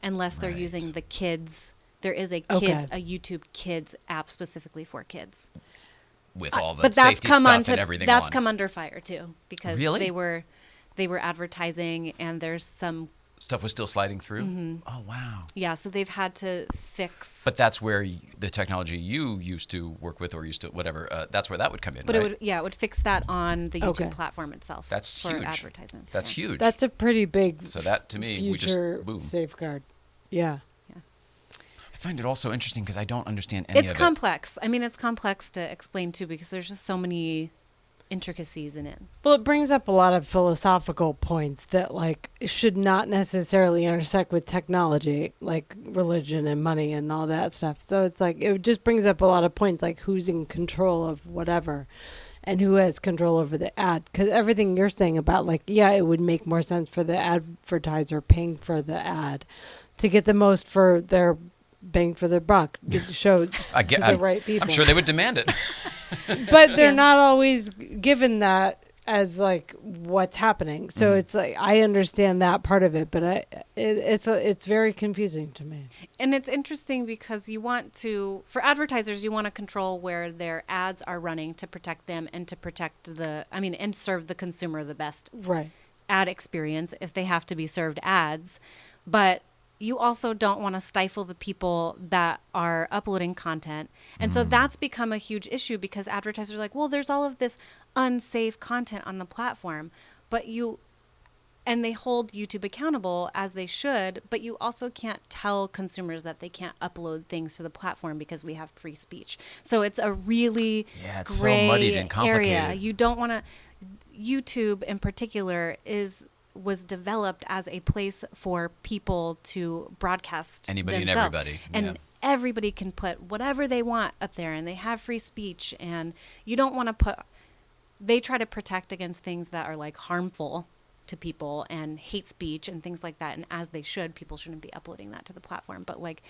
unless they're Right. using the kids. There is a Okay. YouTube Kids app specifically for kids. With all the But that's safety come stuff onto and everything that's on. come under fire too because Really? they were advertising and there's some Stuff was still sliding through? Mm-hmm. Oh, wow. so they've had to fix. But that's where the technology you used to work with or used to whatever, that's where that would come in, But right? it would fix that on the YouTube Okay. platform itself. That's for huge. advertisements. That's yeah. huge. That's a pretty big So that, to me, we just, future boom. safeguard. Yeah. I find it also interesting because I don't understand any It's of complex. I mean, it's complex to explain too because there's just so many intricacies in it. Well, it brings up a lot of philosophical points that like should not necessarily intersect with technology, like religion and money and all that stuff. So it's like it just brings up a lot of points, like who's in control of whatever, and who has control over the ad. Because everything you're saying about like, yeah, it would make more sense for the advertiser paying for the ad to get the most for their bang for their buck to show I to the right people. I'm sure they would demand it. But they're Yeah. not always given that as like what's happening. So it's like I understand that part of it, but it's very confusing to me. And it's interesting because for advertisers, you want to control where their ads are running to protect them and to protect and serve the consumer the best Right. ad experience if they have to be served ads. But you also don't want to stifle the people that are uploading content. And so that's become a huge issue because advertisers are like, well, there's all of this unsafe content on the platform, and they hold YouTube accountable as they should, but you also can't tell consumers that they can't upload things to the platform because we have free speech. So it's a really It's so gray muddied and complicated. area. You don't want to. YouTube in particular was developed as a place for people to broadcast Anybody and themselves. everybody, And yeah. everybody can put whatever they want up there, and they have free speech, and you don't want to they try to protect against things that are like harmful to people and hate speech and things like that, and as they should. People shouldn't be uploading that to the platform, but like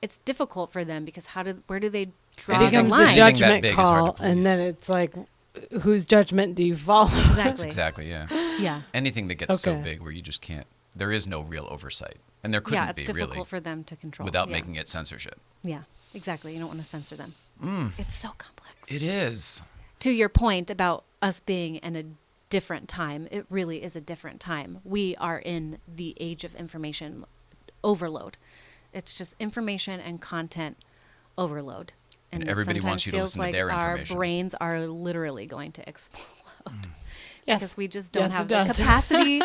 it's difficult for them because where do they draw It the becomes line? the Anything that judgment big is hard call, to and then police. it's like, whose judgment do you follow? Exactly. Exactly, yeah. Yeah. Anything that gets so Okay. big where you just can't, there is no real oversight. And there couldn't Yeah, it's be, difficult really, for them to control. without yeah. making it censorship. Yeah, exactly. You don't want to censor them. It's so complex. It is. To your point about us being in a different time, it really is a different time. We are in the age of information overload. It's just information and content overload. And it everybody wants sometimes you to feels listen to like their our information. brains are literally going to explode. Yes. Because we just don't Yes, have it the does. capacity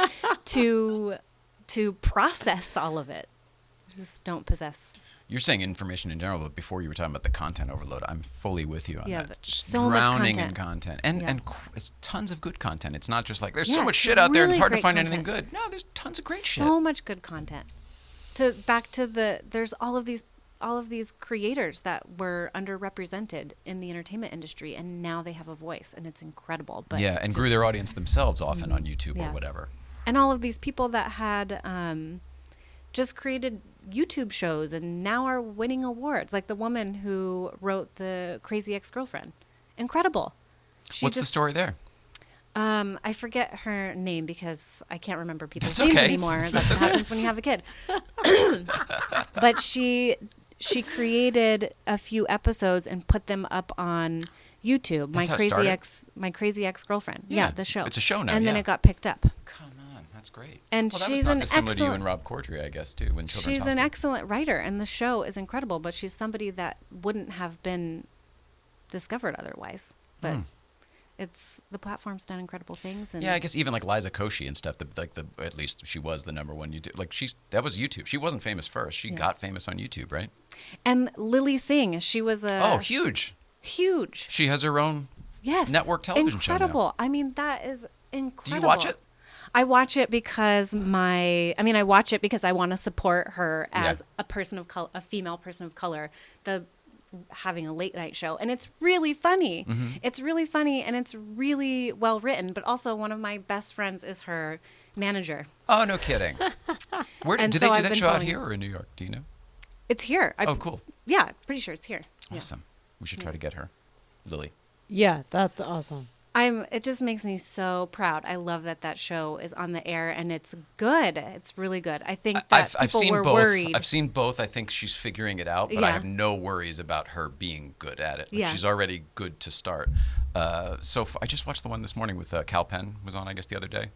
to process all of it. We just don't possess. You're saying information in general, but before you were talking about the content overload, I'm fully with you on Yeah, that. but Just so much drowning in content. content. Yeah. It's tons of good content. It's not just like, there's Yeah, so much it's shit out there, and it's really hard to great find content. anything good. No, there's tons of great shit. So much good content. There's all of these creators that were underrepresented in the entertainment industry, and now they have a voice, and it's incredible. But Yeah, it's and grew just- their audience themselves often on YouTube Yeah. or whatever. and all of these people that had just created YouTube shows and now are winning awards, like the woman who wrote the Crazy Ex-Girlfriend. Incredible. What's the story there? I forget her name because I can't remember people's That's names okay. anymore. That's what happens when you have a kid. But she created a few episodes and put them up on YouTube. That's how it started? My Crazy Ex-Girlfriend. Yeah, Yeah, the show. it's a show now, And then yeah. it got picked up. Come on, that's great. And well, that she's was not an dissimilar to you and excellent- Rob Corddry, I guess, too, when children She's an talking. excellent writer, and the show is incredible. But she's somebody that wouldn't have been discovered otherwise. But the platform's done incredible things. And Yeah, I guess even like Liza Koshy and stuff. At least she was the number one YouTube. Like that was YouTube. She wasn't famous first. She got famous on YouTube, right? And Lily Singh, she was Huge. huge. She has her own Yes. network television show now. Incredible. I mean, that is incredible. Do you watch it? I watch it because I watch it because I want to support her as a person of color, a female person of color, having a late night show. And it's really funny. Mm-hmm. It's really funny and it's really well written. But also one of my best friends is her manager. Oh, no kidding. Where And did so they do I've that been show out following here or in New York? Do you know? It's here. Oh, cool. Yeah, pretty sure it's here. Yeah. Awesome. We should try to get her. Lily. Yeah, that's awesome. It just makes me so proud. I love that show is on the air and it's good. It's really good. I think that I've people seen were both. worried. I've seen both. I think she's figuring it out, but I Yeah. have no worries about her being good at it. Like, Yeah. she's already good to start. I just watched the one this morning with Cal Penn was on, I guess, the other day.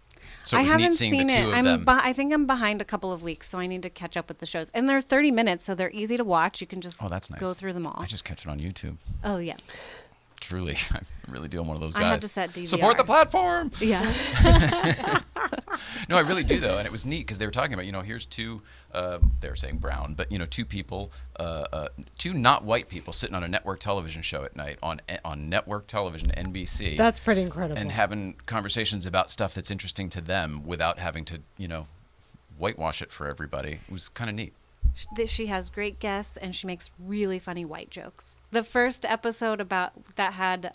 So it I was haven't neat seeing seen the two it. of them. I think I'm behind a couple of weeks, so I need to catch up with the shows. And they're 30 minutes, so they're easy to watch. You can just That's nice. go through them all. I just catch it on YouTube. Oh, yeah. Truly, I really do. I'm one of those guys. I had to set DVR. Support the platform. Yeah. No, I really do though, and it was neat because they were talking about, here's two, they were saying brown, but two people, two not white people sitting on a network television show at night on network television, NBC. That's pretty incredible. And having conversations about stuff that's interesting to them without having to, whitewash it for everybody. It was kind of neat. She has great guests, and she makes really funny white jokes. The first episode that had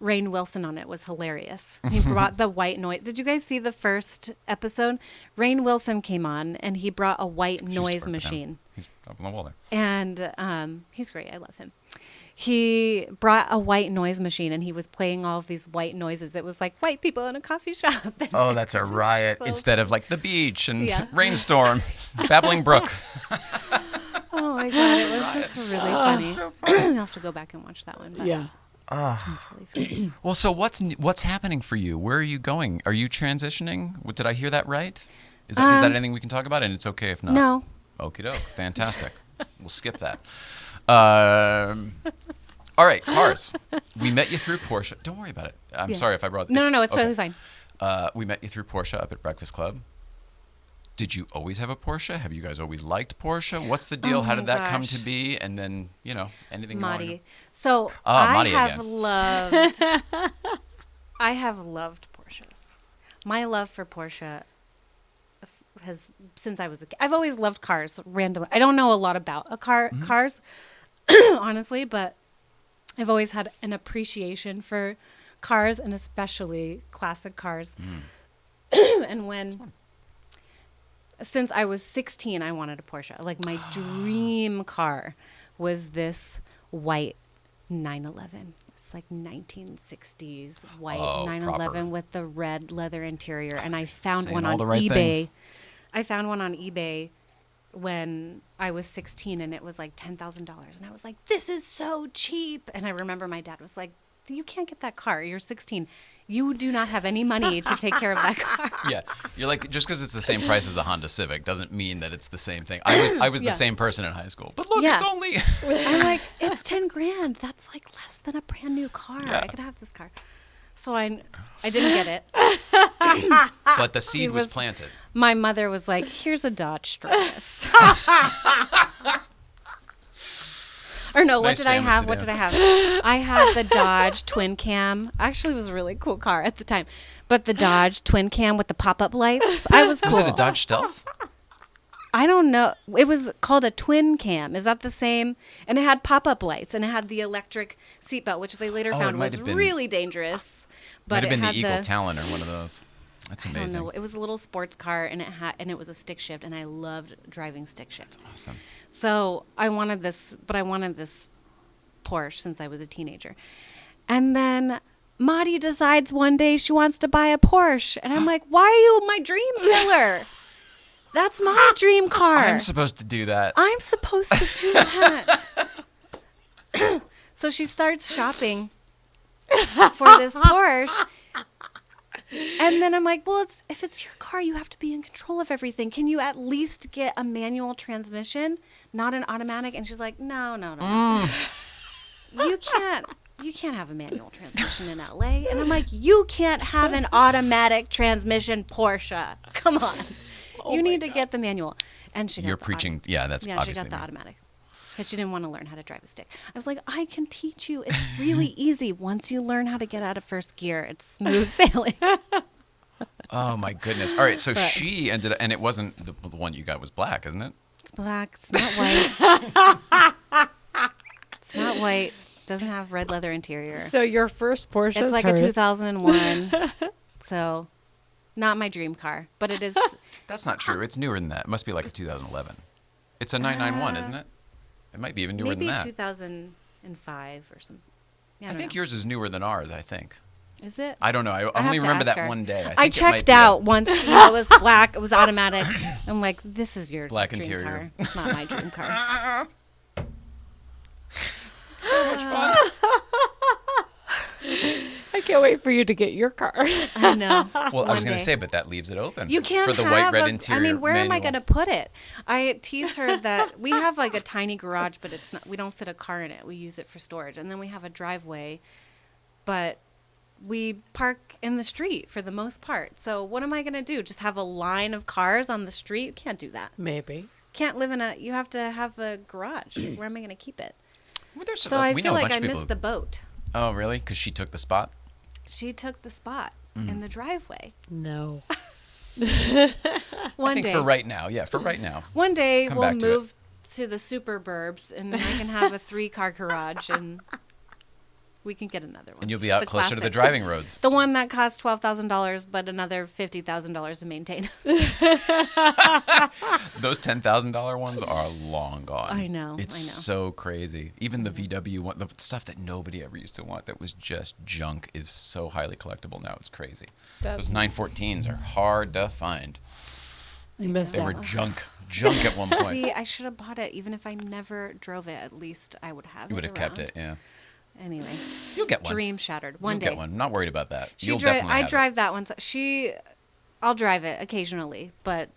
Rainn Wilson on it was hilarious. He brought the white noise. Did you guys see the first episode? Rainn Wilson came on, and he brought a white noise machine. He's up on the wall there. And he's great. I love him. He brought a white noise machine, and he was playing all of these white noises. It was like white people in a coffee shop. Oh, that's a riot. so Instead of like the beach and Yeah. rainstorm, babbling brook. Oh my god, it was just really funny. I'll have to go back and watch that one. But Yeah. it's really funny. Well, so what's happening for you? Where are you going? Are you transitioning? Did I hear that right? Is that anything we can talk about? And it's okay if not. No. Okie doke. Fantastic. We'll skip that. All right, cars. We met you through Porsche. Don't worry about it. I'm Yeah. sorry if I brought. No, it's okay. totally fine. We met you through Porsche up at Breakfast Club. Did you always have a Porsche? Have you guys always liked Porsche? What's the deal? Oh How my did that come gosh. to be? And then, anything you want to Madi. So Madi I have again. loved I have loved Porsches. My love for Porsche has since I was a kid. I've always loved cars randomly. I don't know a lot about cars honestly, but I've always had an appreciation for cars and especially classic cars. And since I was 16, I wanted a Porsche. Like my dream car was this white 911. It's like 1960s white 911 proper. with the red leather interior. And I found Saying one all on the right eBay. things. I found one on eBay when I was 16 and it was like $10,000. And I was like, this is so cheap. And I remember my dad was like, you can't get that car. You're 16. You do not have any money to take care of that car. Yeah, you're like, just because it's the same price as a Honda Civic doesn't mean that it's the same thing. I was Yeah. the same person in high school, but look, Yeah. it's only. I'm like, it's 10 grand. That's like less than a brand new car. Yeah. I could have this car. So I didn't get it. But the seed was was- planted. My mother was like, here's a Dodge Stratus. Or no, what Nice did I family have? What did sedan. I have? I had the Dodge Twin Cam. Actually, it was a really cool car at the time. But the Dodge Twin Cam with the pop-up lights. I was cool. Was it a Dodge Stealth? I don't know. It was called a Twin Cam. Is that the same? And it had pop-up lights, and it had the electric seatbelt, which they later Oh, found it might was have been- really dangerous. But Might have it been had the Eagle Talon or one of those. That's I don't amazing. know. It was a little sports car, and it was a stick shift, and I loved driving stick shift. Awesome. So I wanted this Porsche since I was a teenager. And then Madi decides one day she wants to buy a Porsche. And I'm like, why are you my dream killer? That's my dream car. I'm supposed to do that. I'm supposed to do that. So she starts shopping for this Porsche. And then I'm like, well, if it's your car, you have to be in control of everything. Can you at least get a manual transmission, not an automatic? And she's like, no. You can't have a manual transmission in LA. And I'm like, you can't have an automatic transmission Porsche. Come on. You need to get the manual. And she got You're the preaching. Yeah, that's yeah, she obviously. got the automatic. Because she didn't want to learn how to drive a stick. I was like, I can teach you. It's really easy. Once you learn how to get out of first gear, it's smooth sailing. Oh my goodness! All right, so But- she ended up, and it wasn't the one you got was black, isn't it? It's black. It's not white. It's not white. Doesn't have red leather interior. So your first Porsche It's is like hers. a 2001. So, not my dream car, but it is. That's not true. It's newer than that. It must be like a 2011. It's a 991, isn't it? It might be even newer Maybe than that. 2005 or something. Yeah, I think know. yours is newer than ours, I think. Is it? I don't know. I have only to remember ask that her. one day. I think it might checked be a out once. It was black. It was automatic. I'm like, this is your Black dream interior. car. It's not my dream car. I can't wait for you to get your car. I know. Well, I was going day. to say, but that leaves it open. You can't for the have white red a, interior. I mean, where am I manual. going to put it? I tease her that we have like a tiny garage, but it's not. We don't fit a car in it. We use it for storage, and then we have a driveway, but we park in the street for the most part. So what am I going to do? Just have a line of cars on the street? Can't do that. Maybe. Can't live in a. You have to have a garage. Where am I going to keep it? Well, there's So I we feel know a like bunch I of people missed the boat. Oh, really? Because she took the spot? She took the spot in the driveway. No. One I think day. for right now. Yeah, for right now. One day Come we'll back to move to the super burbs and I can have a 3-car garage and we can get another one. And you'll be out The closer to the classic. driving roads. The one that costs $12,000 but another $50,000 to maintain. Those $10,000 ones are long gone. I know, It's I know. so crazy. Even the VW one, the stuff that nobody ever used to want that was just junk is so highly collectible now. It's crazy. That's- Those 914s are hard to find. I missed They out. were junk at one point. See, I should have bought it. Even if I never drove it, at least I would have You would it have kept around. it, yeah. Anyway, You'll get one. dream shattered. One You'll day. get one. I'm not worried about that. She You'll drive. definitely I have drive that one. I'll drive it occasionally, but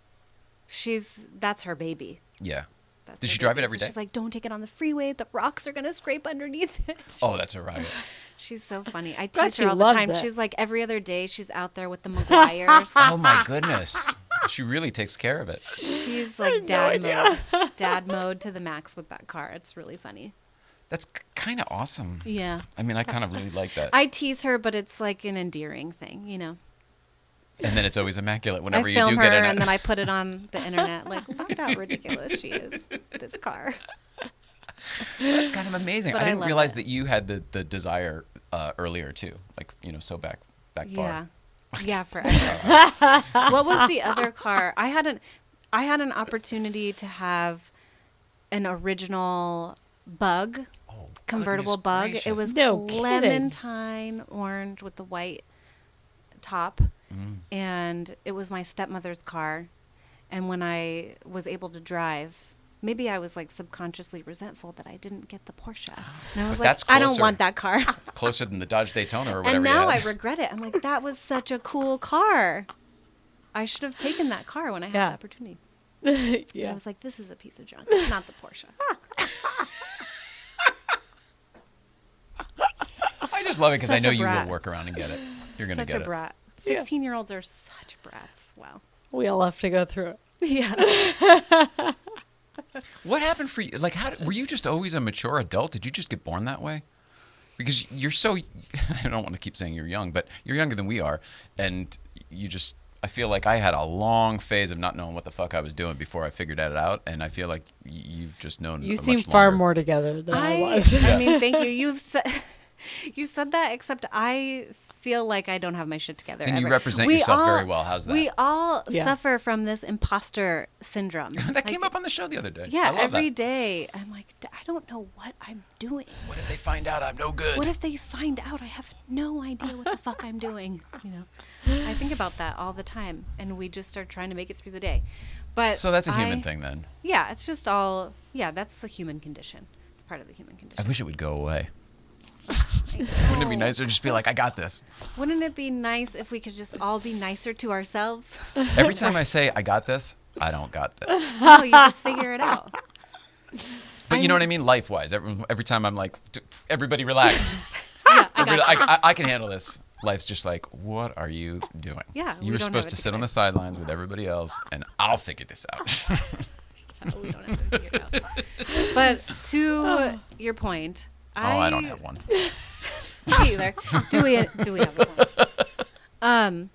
that's her baby. It. Yeah. That's Does her she drive it baby. every So day? She's like, don't take it on the freeway. The rocks are gonna scrape underneath it. Oh, that's a riot. She's so funny. I Bet tease she her all the loves time. it. She's like every other day she's out there with the McGuires. Oh my goodness. She really takes care of it. She's like dad mode. Dad mode to the max with that car. It's really funny. That's kind of awesome. Yeah. I mean, I kind of really like that. I tease her, but it's like an endearing thing, you know. And then it's always immaculate whenever I you film do her get in and it. then I put it on the internet. Like, look at how ridiculous she is. This car. That's kind of amazing. But I I didn't love realize it. that you had the desire earlier too. Like, so back Yeah. far. Yeah, forever. What was the other car? I had an opportunity to have an original Bug, Oh, convertible goodness Bug. gracious. It was No kidding. clementine orange with the white top. Mm. And it was my stepmother's car. And when I was able to drive, maybe I was like subconsciously resentful that I didn't get the Porsche. And I was But like, that's I don't closer. want that car. Closer than the Dodge Daytona or whatever. And now you I had. regret it. I'm like, that was such a cool car. I should have taken that car when I had Yeah. the opportunity. I Yeah. was like, this is a piece of junk. It's not the Porsche. I just love it because I Such know a you will brat. work around and get it. You're gonna Such get a it. brat. Yeah. 16-year-olds are such brats. Wow. We all have to go through it. Yeah. What happened for you? Like, were you just always a mature adult? Did you just get born that way? Because you're so, I don't want to keep saying you're young, but you're younger than we are. And you just, I feel like I had a long phase of not knowing what the fuck I was doing before I figured that out. And I feel like you've just known You much seem far longer. more together than I was. I mean, thank you. You said that, except I feel like I don't have my shit together. And you ever. represent We yourself all- very well. How's that? We all Yeah. suffer from this imposter syndrome. that came up on the show the other day. I Yeah, love every that. day I'm like, I don't know what I'm doing. What if they find out I'm no good? What if they find out I have no idea what the fuck I'm doing? You know, I think about that all the time, and we just are trying to make it through the day. But So that's a human thing then. Yeah, it's just all. Yeah, that's the human condition. It's part of the human I condition. wish it would go away. I Wouldn't it be know. nicer to just be like, I got this? Wouldn't it be nice if we could just all be nicer to ourselves? Every time I say I got this, I don't got this. No, you just figure it out. But you know what I mean, life-wise. Every time I'm like, everybody relax. Yeah, I got that. I can handle this. Life's just like, what are you doing? Yeah, we you were don't supposed have to it sit on the sidelines with everybody else, and I'll figure this out. No, we don't have to figure it out. But to your point, I don't have one. Me either. Do we have one?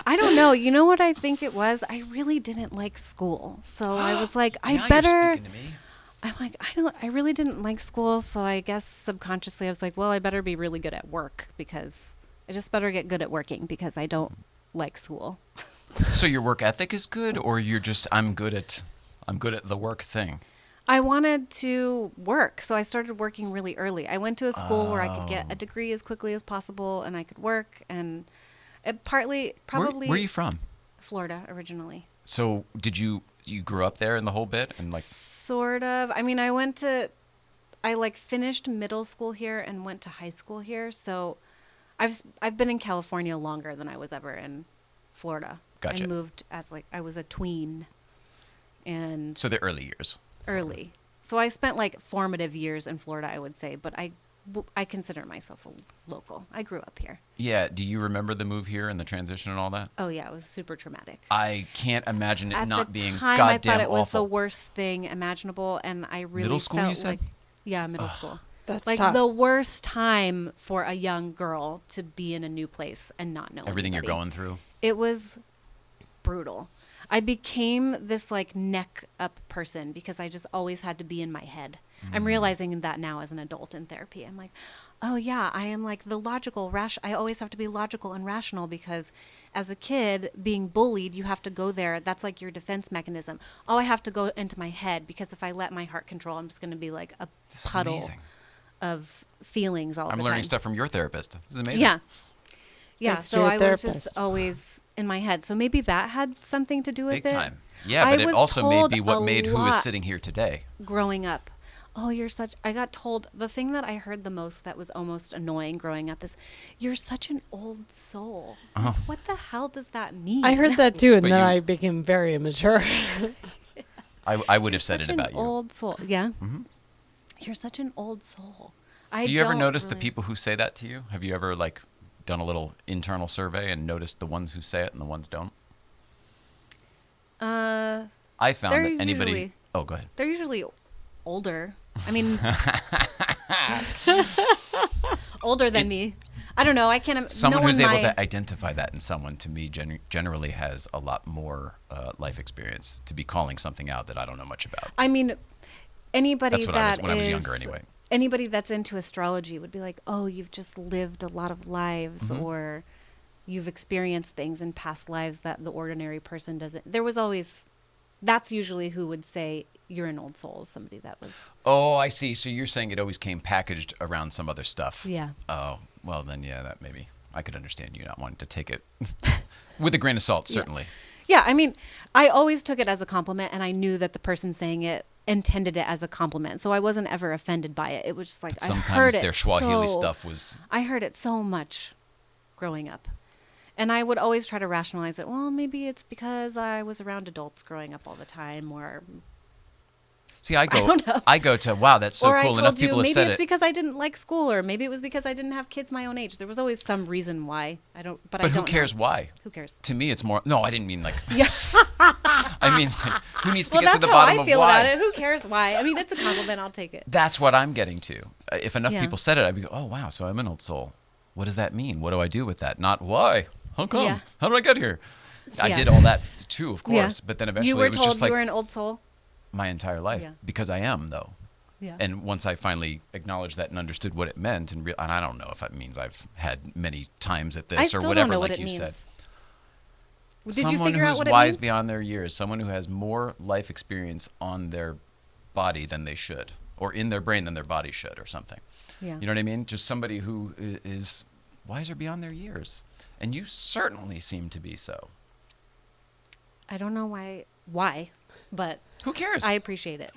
I don't know. You know what I think it was? I really didn't like school. So I was like, Now you're I better. speaking to me. I'm like, I really didn't like school. So I guess subconsciously I was like, well, I better be really good at work because I just better get good at working because I don't like school. So your work ethic is good, or you're just I'm good at the work thing. I wanted to work, so I started working really early. I went to a school where I could get a degree as quickly as possible, and I could work. And it partly, probably, Where are you from? Florida originally. So you grew up there in the whole bit and like Sort of. I mean, I like finished middle school here and went to high school here. So I've been in California longer than I was ever in Florida. Gotcha. I moved as like I was a tween, and so the early years. early. So I spent like formative years in Florida, I would say, but I consider myself a local. I grew up here. Yeah. Do you remember the move here and the transition and all that? Oh yeah, it was super traumatic. I can't imagine it At not the being time, goddamn I thought it was awful. the worst thing imaginable, and I really Middle school, felt you said? like middle school. That's like tough. the worst time for a young girl to be in a new place and not know Everything anybody. you're going through. It was brutal. I became this like neck up person because I just always had to be in my head. I'm realizing that now as an adult in therapy. I'm like, oh yeah, I am like the logical, I always have to be logical and rational because as a kid being bullied, you have to go there. That's like your defense mechanism. Oh, I have to go into my head because if I let my heart control, I'm just going to be like a This is puddle amazing. of feelings all I'm the learning time. stuff from your therapist. This is amazing. Yeah. Yeah, Thanks to so your I was just therapist. always in my head. So maybe that had something to do with Big it. time. Yeah, I but it was also may told be what a made who is lot sitting here today. growing up. Oh, I got told, the thing that I heard the most that was almost annoying growing up is, you're such an old soul. I'm like, what the hell does that mean? I heard that too, and But then you- I became very immature. I would have said it Such an about you. old soul. Yeah. You're such an old soul. Do you ever don't notice the really- people who say that to you? Have you ever like done a little internal survey and noticed the ones who say it and the ones don't? I found they're that anybody. usually- Oh, go ahead. They're usually older. I mean, older than me. I don't know. I can't. Someone no who's one able my, to identify that in someone, to me, generally has a lot more life experience to be calling something out that I don't know much about. I mean, anybody That's what I was that when I was is- younger, anyway. Anybody that's into astrology would be like, "Oh, you've just lived a lot of lives, Mm-hmm. or you've experienced things in past lives that the ordinary person doesn't." There was always, that's usually who would say you're an old soul. Somebody that was, Oh, I see. So you're saying it always came packaged around some other stuff. yeah. Oh, well then, yeah, that maybe I could understand you not wanting to take it with a grain of salt, certainly. Yeah, I mean, I always took it as a compliment, and I knew that the person saying it intended it as a compliment, so I wasn't ever offended by it. It was just like But I sometimes heard it their Swahili so, stuff was. I heard it so much growing up, and I would always try to rationalize it. Well, maybe it's because I was around adults growing up all the time, or See, I don't know. go to, wow, that's so or I cool. told Enough you people have maybe said it's it. because I didn't like school, or maybe it was because I didn't have kids my own age. There was always some reason why. I don't. But I But don't who cares know. why? Who cares? To me, it's more. No, I didn't mean like. Yeah. I mean, like, who needs to Well, get to that's the how bottom I of feel why? about it. Who cares why? I mean, it's a compliment. I'll take it. That's what I'm getting to. If enough Yeah. people said it, I'd be, oh wow, so I'm an old soul. What does that mean? What do I do with that? Not why. How come? Yeah. How did I get here? I Yeah. did all that too, of Yeah. course. But then eventually You were it was told just like you were an old soul. my entire life Yeah. because I am though. Yeah. And once I finally acknowledged that and understood what it meant, and I don't know if that means I've had many times at this I or still whatever, don't know like what it you means. said. Did you Someone figure out who's what it wise means? beyond their years, someone who has more life experience on their body than they should, or in their brain than their body should, or something. Yeah. You know what I mean? Just somebody who is wiser beyond their years. And you certainly seem to be so. I don't know why, but Who cares? I appreciate it.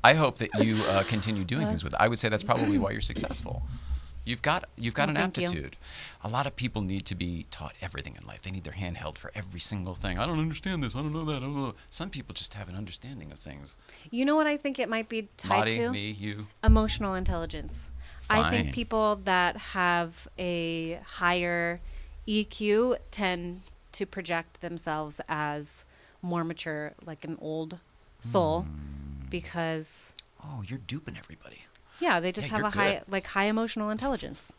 I hope that you continue doing things with it. I would say that's probably why you're successful. You've got an thank you. aptitude. A lot of people need to be taught everything in life. They need their hand held for every single thing. I don't understand this. I don't know that. I don't know. Some people just have an understanding of things. You know what I think it might be tied Body, to? me, you. Emotional intelligence. I Fine. think people that have a higher EQ tend to project themselves as more mature, like an old soul, Hmm. because Oh, you're duping everybody. yeah, they just Yeah, have you're a high emotional intelligence.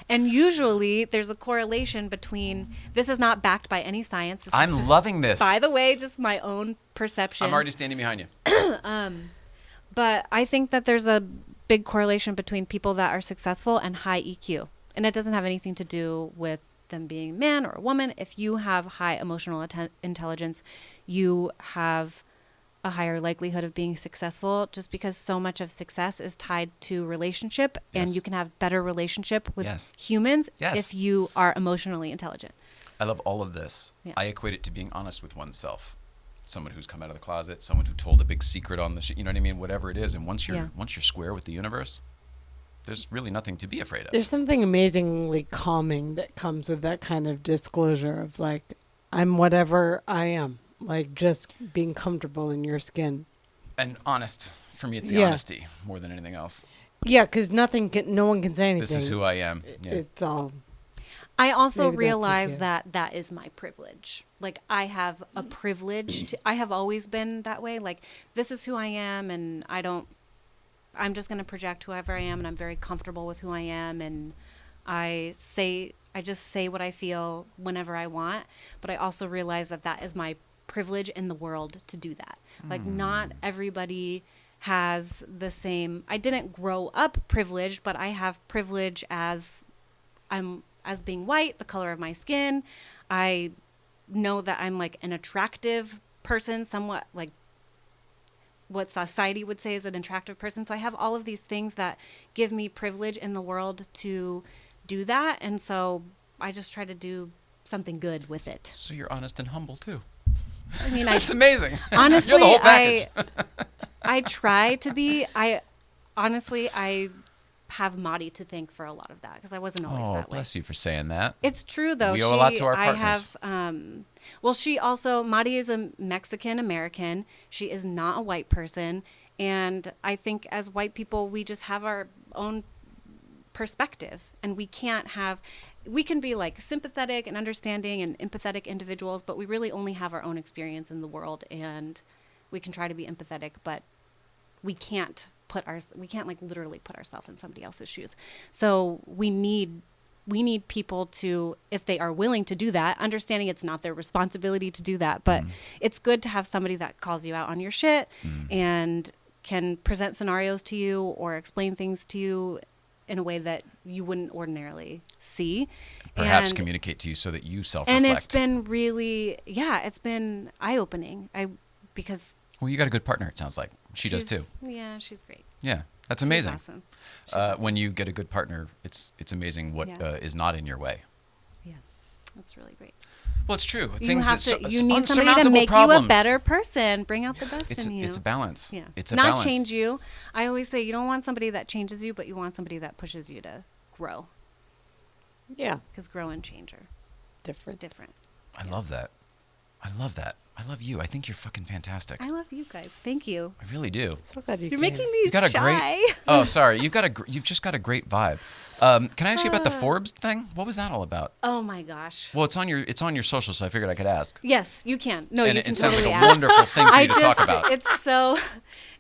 And usually there's a correlation between, this is not backed by any science. This is I'm just, loving this. by the way, just my own perception. I'm already standing behind you. But I think that there's a big correlation between people that are successful and high EQ. And it doesn't have anything to do with them being man or a woman. If you have high emotional intelligence, you have a higher likelihood of being successful, just because so much of success is tied to relationship, and Yes. you can have better relationship with Yes. humans Yes. if you are emotionally intelligent. I love all of this. Yeah. I equate it to being honest with oneself. Someone who's come out of the closet, someone who told a big secret on the you know what I mean? Whatever it is. And once you're square with the universe, there's really nothing to be afraid of. There's something amazingly calming that comes with that kind of disclosure of like, I'm whatever I am. Like just being comfortable in your skin. And honest. For me, it's the honesty more than anything else. Yeah, because no one can say anything. This is who I am. Yeah. It's all. I also Maybe that's realize okay. that is my privilege. Like I have a privilege I have always been that way. Like this is who I am, and I'm just going to project whoever I am, and I'm very comfortable with who I am, and I just say what I feel whenever I want. But I also realize that is my privilege in the world to do that. Like not everybody has the same. I didn't grow up privileged, but I have privilege as being white, the color of my skin. I know that I'm like an attractive person, somewhat like what society would say is an attractive person. So I have all of these things that give me privilege in the world to do that. And so I just try to do something good with it. So you're honest and humble too. I mean, That's amazing. honestly, You're the whole package. I try to be. I have Madi to thank for a lot of that because I wasn't always that way. Bless you for saying that. It's true though. We owe a lot to our I partners. have. She also Madi is a Mexican American. She is not a white person, and I think as white people we just have our own perspective, and we can't have. We can be like sympathetic and understanding and empathetic individuals, but we really only have our own experience in the world, and we can try to be empathetic, but we can't like literally put ourselves in somebody else's shoes. So we need people to, if they are willing to do that, understanding it's not their responsibility to do that, but it's good to have somebody that calls you out on your shit and can present scenarios to you or explain things to you in a way that you wouldn't ordinarily see. Perhaps And- communicate to you so that you self-reflect. And it's been really, it's been eye-opening. Because Well, you got a good partner, it sounds like. She does too. Yeah, she's great. Yeah, that's amazing. She's awesome. She's awesome. When you get a good partner, it's amazing what is not in your way. Yeah, that's really great. Well, it's true. You Things have that to. You need somebody to unsurmountable make problems. you a better person. Bring out the best in you. It's a balance. Yeah, It's a not balance. change you. I always say you don't want somebody that changes you, but you want somebody that pushes you to grow. Yeah. Because grow and change are Different. I love that. I love that. I love you. I think you're fucking fantastic. I love you guys. Thank you. I really do. So glad You're making me You got a shy. great. Oh, sorry. You've just got a great vibe. Can I ask you about the Forbes thing? What was that all about? Oh my gosh. Well, it's on your social, so I figured I could ask. Yes, you can. No, And you it can sounds totally like a ask. wonderful thing for you to talk about. It's so.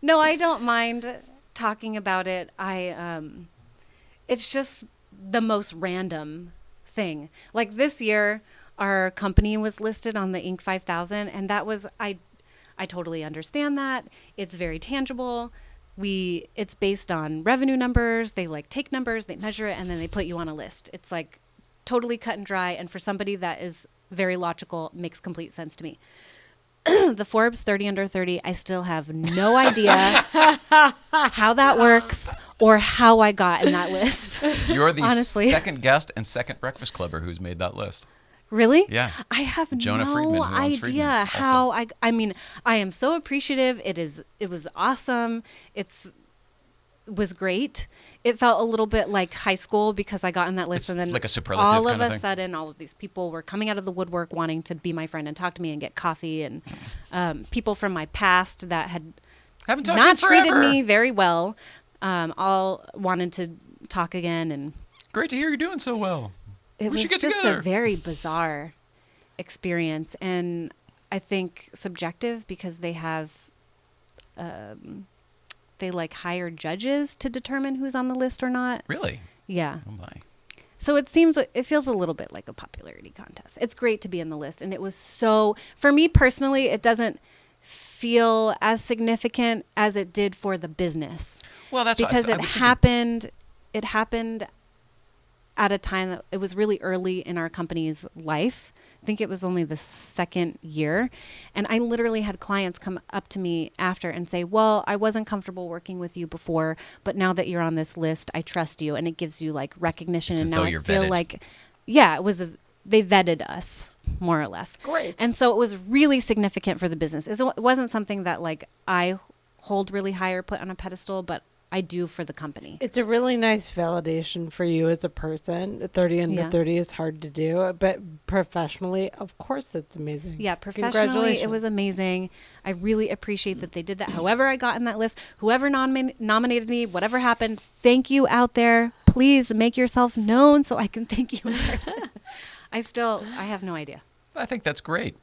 No, I don't mind talking about it. It's just the most random thing. Like this year, our company was listed on the Inc. 5000, and that was I totally understand that. It's very tangible. It's based on revenue numbers. They like take numbers, they measure it, and then they put you on a list. It's like totally cut and dry, and for somebody that is very logical, makes complete sense to me. The Forbes 30 under 30, I still have no idea how that works or how I got in that list. You're the Honestly. second guest and second Breakfast Clubber who's made that list. Really? Yeah. I have Jonah no Friedman, who owns idea Friedman's how also. I mean, I am so appreciative. It was awesome. It was great. It felt a little bit like high school because I got in that list It's and then like a superlative all kind of of a thing. sudden all of these people were coming out of the woodwork wanting to be my friend and talk to me and get coffee, and people from my past that had Haven't talked not to you forever. treated me very well all wanted to talk again, and Great to hear you're doing so well. it We was should get just together. a very bizarre experience, and I think subjective because they have they like hire judges to determine who's on the list or not. Really? Yeah. Oh my. So it feels a little bit like a popularity contest. It's great to be in the list, and it was so, for me personally, it doesn't feel as significant as it did for the business. Well, that's because what I it would think happened at a time that it was really early in our company's life. I think it was only the second year. And I literally had clients come up to me after and say, well, I wasn't comfortable working with you before, but now that you're on this list, I trust you. And it gives you like recognition. It's and as now though I you're feel vetted. like, yeah, they vetted us more or less. Great. And so it was really significant for the business. It wasn't something that like I hold really high or put on a pedestal, but I do for the company. It's a really nice validation for you as a person. 30 under Yeah. 30 is hard to do, but professionally, of course, it's amazing. Yeah, professionally, Congratulations. it was amazing. I really appreciate that they did that. However I got in that list, whoever nominated me, whatever happened, thank you out there. Please make yourself known so I can thank you in person. I have no idea. I think that's great.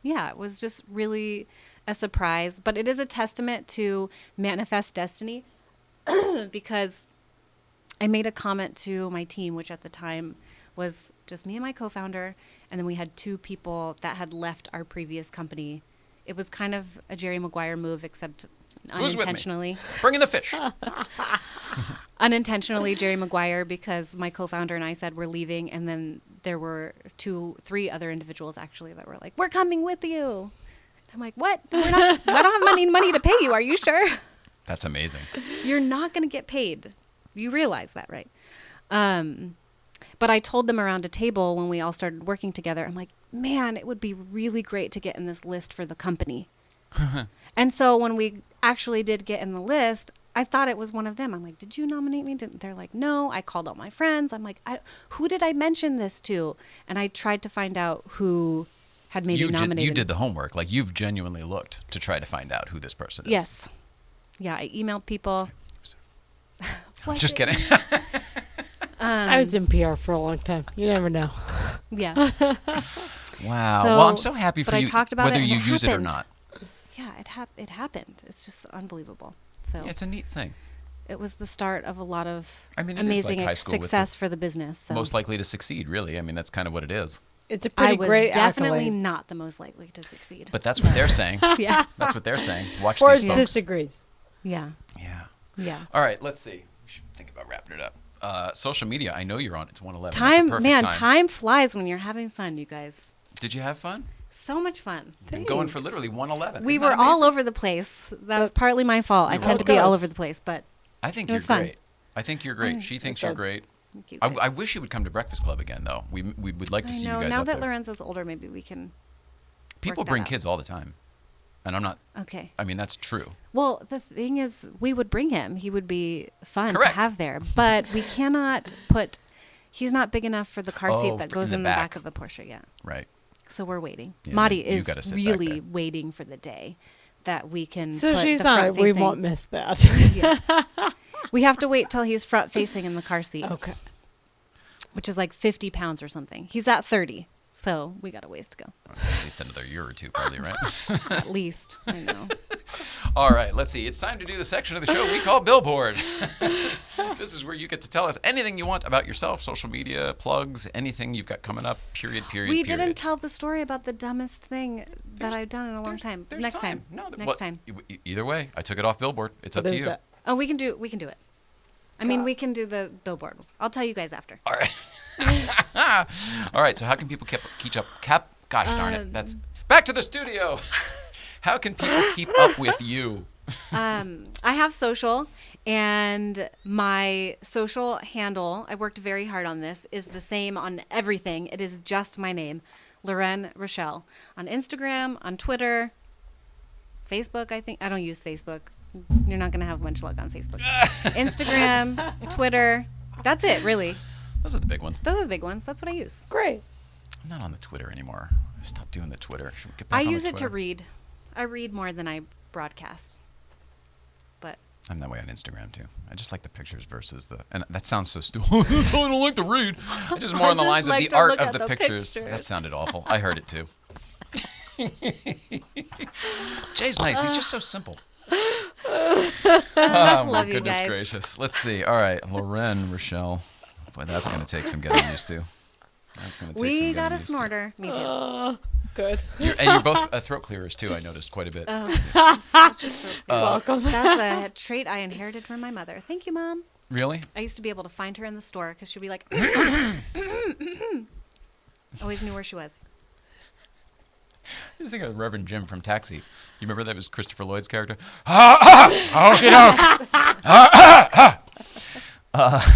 Yeah, it was just really a surprise, but it is a testament to manifest destiny because I made a comment to my team, which at the time was just me and my co-founder, and then we had 2 people that had left our previous company. It was kind of a Jerry Maguire move, except Who's with me? unintentionally. Bringing the fish. Unintentionally, Jerry Maguire, because my co-founder and I said we're leaving, and then there were 3 other individuals actually that were like, "We're coming with you." I'm like, "What? I don't have money to pay you. Are you sure?" That's amazing. You're not going to get paid. You realize that, right? But I told them around a table when we all started working together, I'm like, man, it would be really great to get in this list for the company. And so when we actually did get in the list, I thought it was one of them. I'm like, did you nominate me? They're like, no. I called all my friends. I'm like, who did I mention this to? And I tried to find out who had maybe nominated You me. did the homework. Like, you've genuinely looked to try to find out who this person is. Yes. Yeah, I emailed people. Just kidding. I was in PR for a long time. You never know. Yeah. Wow. So- Well, I'm so happy for but I you, talked about whether it and you it use it or happened. not. Yeah, it happened. It's just unbelievable. So Yeah, it's a neat thing. it was the start of a lot of I mean, it is amazing like high school with success for the business. So Most likely to succeed, really. I mean, that's kind of what it is. It's a I pretty was great definitely accolade. not the most likely to succeed. But that's what they're saying. yeah, That's what they're saying. Watch Forbes these folks. disagrees. yeah, Yeah. yeah. All right, let's see. We should think about wrapping it up. Social media, I know you're on. It's 1:11. That's a Time, perfect man, time. time flies when you're having fun, you guys. Did you have fun? So much fun. Been going for literally 1:11. We Isn't were that all amazing? over the place. That was partly my fault. I You're tend to welcome. be all over the place, but I think it you're was fun. great. I think you're great. She thinks you're good. great. thank you. I, Guys. I wish you would come to Breakfast Club again, though. We would like to I see know. you guys Now up that there. Lorenzo's older, maybe we can. People work that bring out. kids all the time, and I'm not. Okay. I mean, that's true. Well, the thing is, we would bring him. He would be fun Correct. to have there, but we cannot put. He's not big enough for the car Oh, seat that goes in in the the back. back of the Porsche yet. Right. So we're waiting. Yeah, Madi you is gotta sit back really there. waiting for the day that we can. So put she's the on front it. We facing- won't miss that. Yeah. We have to wait till he's front facing in the car seat, Okay. which is like 50 pounds or something. He's at 30, so we got a ways to go. It's at least another year or two, probably, right? At least, I know. All right, let's see. It's time to do the section of the show we call Billboard. This is where you get to tell us anything you want about yourself, social media, plugs, anything you've got coming up, period. We didn't tell the story about the dumbest thing that I've done in a long time. There's Next time. No, Next time. Either way, I took it off Billboard. It's up What to is you. that? Oh, we can do it. I mean, we can do the billboard. I'll tell you guys after. All right. All right, so how can people gosh darn it. That's back to the studio. How can people keep up with you? I have social, and my social handle, I worked very hard on this, is the same on everything. It is just my name, Loren Rochelle. On Instagram, on Twitter, Facebook, I think. I don't use Facebook. You're not going to have much luck on Facebook. Instagram, Twitter. That's it, really. Those are the big ones. Those are the big ones. That's what I use. Great. I'm not on the Twitter anymore. I stopped doing the Twitter. Should we get I back on use the it to Twitter? read. I read more than I broadcast. But I'm that way on Instagram too. I just like the pictures versus the, and that sounds so stupid. That's all I don't like to read. I just more I on the just lines like of the to art look of at the the pictures. pictures. That sounded awful. I heard it too. Jay's nice. He's just so simple. Oh my Love you goodness guys. gracious. Let's see. All right, Loren Rochelle. Boy, that's going to take some getting used to. That's going to take some we getting got a used to. snorter. Me too. Good. And you're both throat clearers too. I noticed quite a bit. Oh, such a throat clearer. Welcome. That's a trait I inherited from my mother. Thank you, Mom. Really? I used to be able to find her in the store because she'd be like, always knew where she was. I just think of Reverend Jim from Taxi. You remember that was Christopher Lloyd's character? Okay,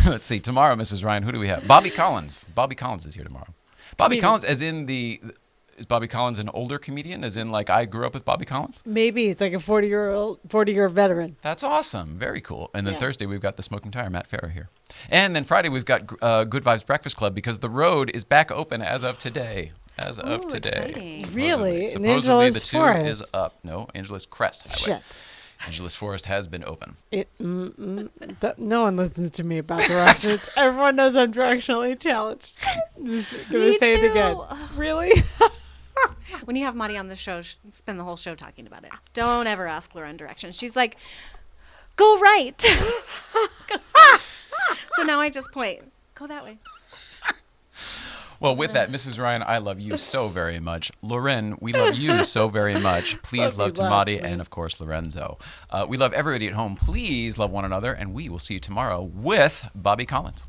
let's see. Tomorrow, Mrs. Ryan, who do we have? Bobby Collins. Bobby Collins is here tomorrow. Bobby Collins, as in is Bobby Collins an older comedian? As in, like, I grew up with Bobby Collins? Maybe it's like a 40-year veteran. That's awesome. Very cool. And then Yeah. Thursday, we've got the Smoking Tire, Matt Farah here. And then Friday, we've got Good Vibes Breakfast Club because the road is back open as of today. As of Ooh, today. exciting. Really? In Supposedly Angeles the tube Forest? is up. No, Angeles Crest Highway. Shit. Angeles Forest has been open. No one listens to me about directions. Everyone knows I'm directionally challenged. Just gonna Me say too. it again. Really? When you have Maddie on the show, spend the whole show talking about it. Don't ever ask Loren directions. She's like, go right. So now I just point, go that way. Well, with that, Mrs. Ryan, I love you so very much. Loren, we love you so very much. Please love Love you Tamati lots, man. and, of course, Lorenzo. We love everybody at home. Please love one another, and we will see you tomorrow with Bobby Collins.